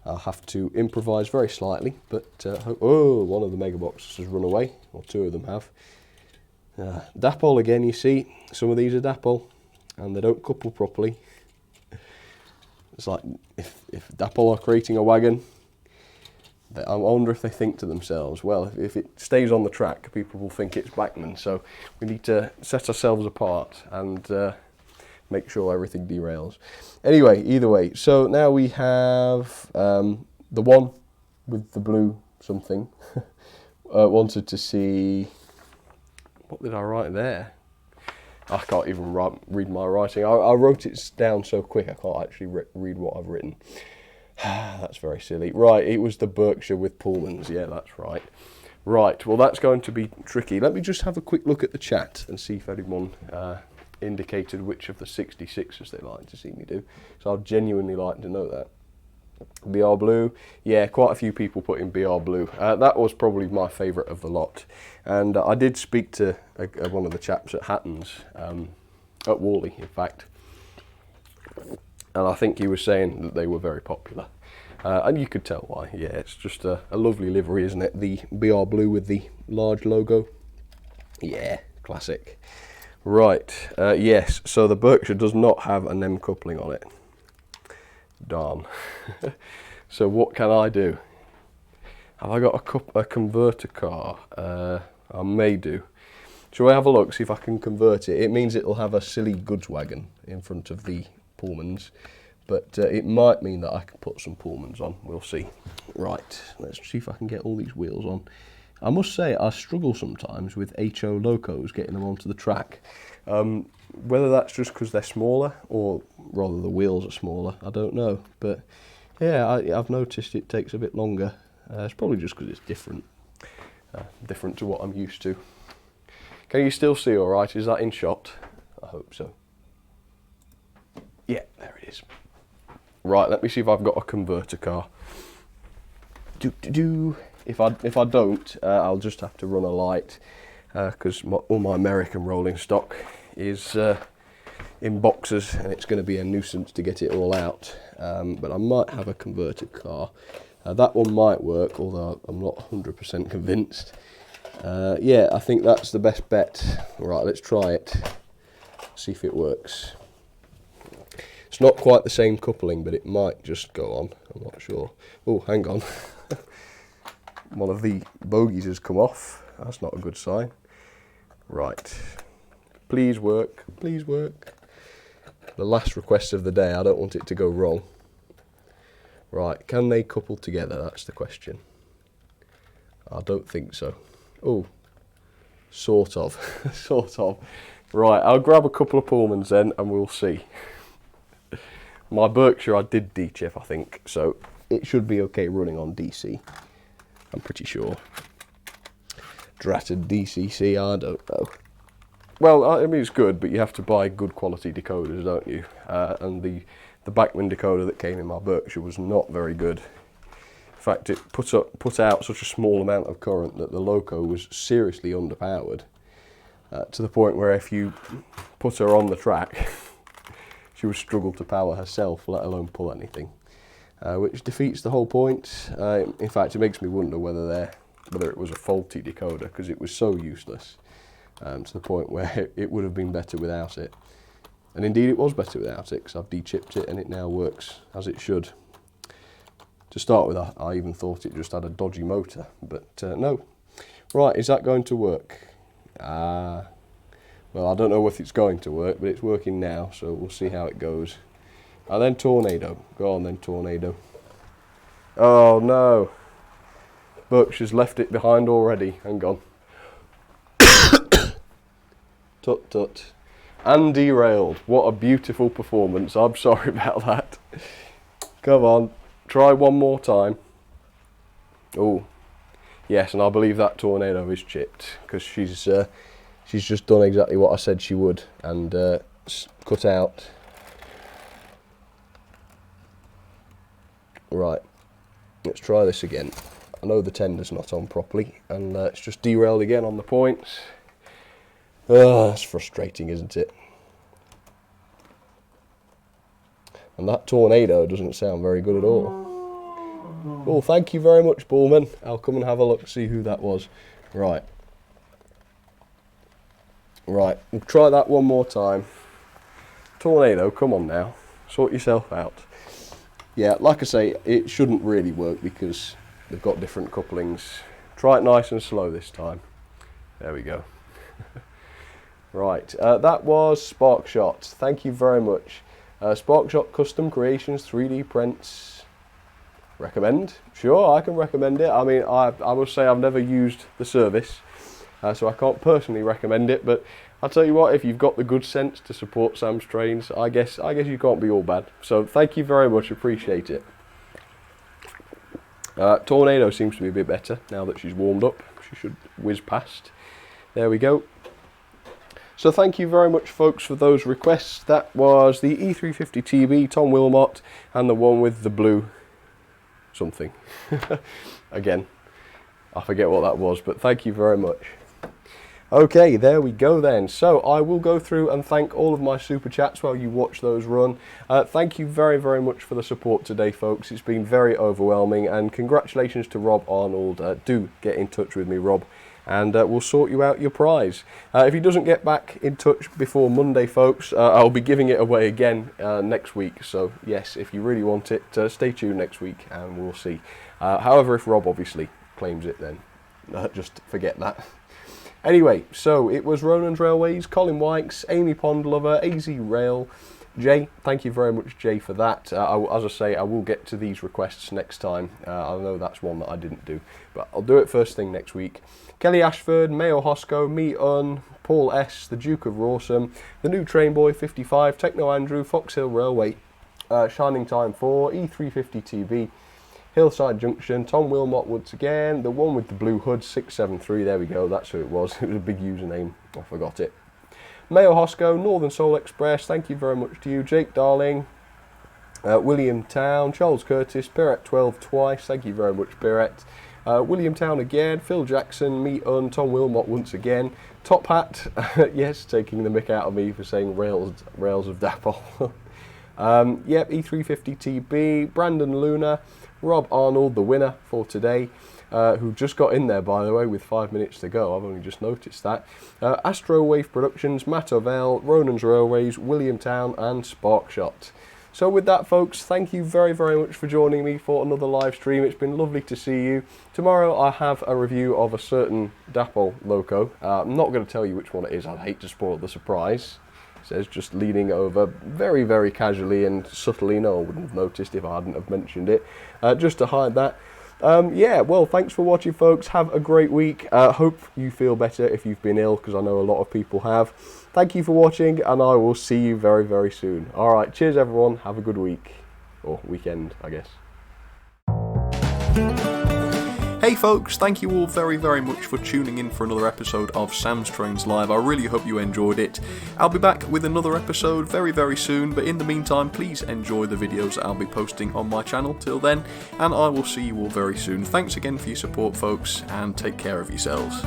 I'll have to improvise very slightly. But oh, one of the mega boxes has run away, or two of them have. Dapol again, you see, some of these are Dapol, and they don't couple properly. It's like if Dapol are creating a wagon, I wonder if they think to themselves, well, if it stays on the track, people will think it's Bachmann, so we need to set ourselves apart and make sure everything derails. Anyway, either way, so now we have the one with the blue something. Wanted to see... What did I write there? I can't even read my writing. I wrote it down so quick I can't actually read what I've written. That's very silly. Right, it was the Berkshire with Pullmans. Yeah, that's right. Right, well that's going to be tricky. Let me just have a quick look at the chat and see if anyone indicated which of the 66s they like to see me do. So I'd genuinely like to know that. BR Blue, yeah, quite a few people put in BR Blue. That was probably my favourite of the lot. And I did speak to one of the chaps at Hatton's, at Warley in fact. And I think he was saying that they were very popular. And you could tell why. Yeah, it's just a lovely livery, isn't it? The BR Blue with the large logo. Yeah, classic. Right, yes, so the Berkshire does not have a NEM coupling on it. Darn. So what can I do? Have I got a converter car? I may do. Shall I have a look, see if I can convert it? It means it'll have a silly goods wagon in front of the Pullmans, but it might mean that I can put some Pullmans on. We'll see. Right, let's see if I can get all these wheels on. I must say I struggle sometimes with HO locos, getting them onto the track. Whether that's just because they're smaller, or rather the wheels are smaller, I don't know. But yeah, I've noticed it takes a bit longer. It's probably just because it's different. Different to what I'm used to. Can you still see all right? Is that in shot? I hope so. Yeah, there it is. Right, let me see if I've got a converter car. If I don't, I'll just have to run a light, because all my American rolling stock is in boxes, and it's going to be a nuisance to get it all out. But I might have a converter car. That one might work, although I'm not 100% convinced. Yeah, I think that's the best bet. Right, let's try it. See if it works. It's not quite the same coupling, but it might just go on. I'm not sure. Oh, hang on. One of the bogies has come off. That's not a good sign. Right. Please work. Please work. The last request of the day. I don't want it to go wrong. Right. Can they couple together? That's the question. I don't think so. Oh. Sort of. Sort of. Right. I'll grab a couple of Pullmans then and we'll see. My Berkshire I did D-chip, I think. So it should be okay running on DC. I'm pretty sure. Dratted DCC, I don't know. Well, I mean, it's good, but you have to buy good quality decoders, don't you? And the Bachmann decoder that came in my Berkshire was not very good. In fact, it put out such a small amount of current that the loco was seriously underpowered. To the point where if you put her on the track, she would struggle to power herself, let alone pull anything. Which defeats the whole point. In fact, it makes me wonder whether it was a faulty decoder, because it was so useless, to the point where it would have been better without it. And indeed it was better without it, because I've de-chipped it and it now works as it should. To start with, I even thought it just had a dodgy motor, but no. Right, is that going to work? Well, I don't know if it's going to work, but it's working now, so we'll see how it goes. And then Tornado. Go on then, Tornado. Oh no. Berkshire's left it behind already. Hang on. Tut tut. And derailed. What a beautiful performance. I'm sorry about that. Come on. Try one more time. Oh. Yes, and I believe that Tornado is chipped, because she's just done exactly what I said she would, and cut out. Right, let's try this again. I know the tender's not on properly, and it's just derailed again on the points. That's frustrating, isn't it? And that Tornado doesn't sound very good at all. Well, thank you very much, Bullman. I'll come and have a look, see who that was. Right. Right, we'll try that one more time. Tornado, come on now. Sort yourself out. Yeah, like I say, it shouldn't really work because they've got different couplings. Try it nice and slow this time. There we go. Right, that was Sparkshot. Thank you very much. Sparkshot Custom Creations 3D Prints. Recommend? Sure, I can recommend it. I mean, I must say I've never used the service, so I can't personally recommend it, but I'll tell you what, if you've got the good sense to support Sam's Trains, I guess you can't be all bad. So thank you very much, appreciate it. Tornado seems to be a bit better now that she's warmed up. She should whiz past. There we go. So thank you very much, folks, for those requests. That was the E350 TB, Tom Wilmot, and the one with the blue something. Again, I forget what that was, but thank you very much. Okay, there we go then. So I will go through and thank all of my super chats while you watch those run. Thank you very, very much for the support today, folks. It's been very overwhelming, and congratulations to Rob Arnold. Do get in touch with me, Rob, and we'll sort you out your prize. If he doesn't get back in touch before Monday, folks, I'll be giving it away again next week. So yes, if you really want it, stay tuned next week and we'll see. However, if Rob obviously claims it, then just forget that. Anyway, so it was Ronan's Railways, Colin Wykes, Amy Pondlover, AZ Rail, Jay. Thank you very much, Jay, for that. As I say, I will get to these requests next time. I know that's one that I didn't do, but I'll do it first thing next week. Kelly Ashford, Mayo Hosco, Me Un, Paul S, the Duke of Rawsome, the New Train Boy 55, Techno Andrew, Fox Hill Railway, Shining Time 4, E350 TB, Hillside Junction, Tom Wilmot once again, the one with the blue hood, 673, there we go, that's who it was. It was a big username, I forgot it. Mayo Hosco, Northern Soul Express, thank you very much to you. Jake Darling, William Town, Charles Curtis, Piret 12 twice, thank you very much, Piret. William Town again, Phil Jackson, Me Un, Tom Wilmot once again. Top Hat, yes, taking the mick out of me for saying Rails of Dapple. Yep, E350 TB, Brandon Luna, Rob Arnold, the winner for today, who just got in there, by the way, with 5 minutes to go. I've only just noticed that. Astro Wave Productions, Matt Ovell, Ronan's Railways, William Town, and Sparkshot. So with that, folks, thank you very, very much for joining me for another live stream. It's been lovely to see you. Tomorrow I have a review of a certain Dapple loco. I'm not going to tell you which one it is. I'd hate to spoil the surprise. It says just leaning over very, very casually and subtly. No, I wouldn't have noticed if I hadn't have mentioned it. Just to hide that. Yeah, well, thanks for watching, folks. Have a great week. Hope you feel better if you've been ill, because I know a lot of people have. Thank you for watching, and I will see you very, very soon. All right, cheers, everyone. Have a good week. Or weekend, I guess. Hey folks, thank you all very, very much for tuning in for another episode of Sam's Trains Live. I really hope you enjoyed it. I'll be back with another episode very, very soon, but in the meantime, please enjoy the videos that I'll be posting on my channel till then, and I will see you all very soon. Thanks again for your support, folks, and take care of yourselves.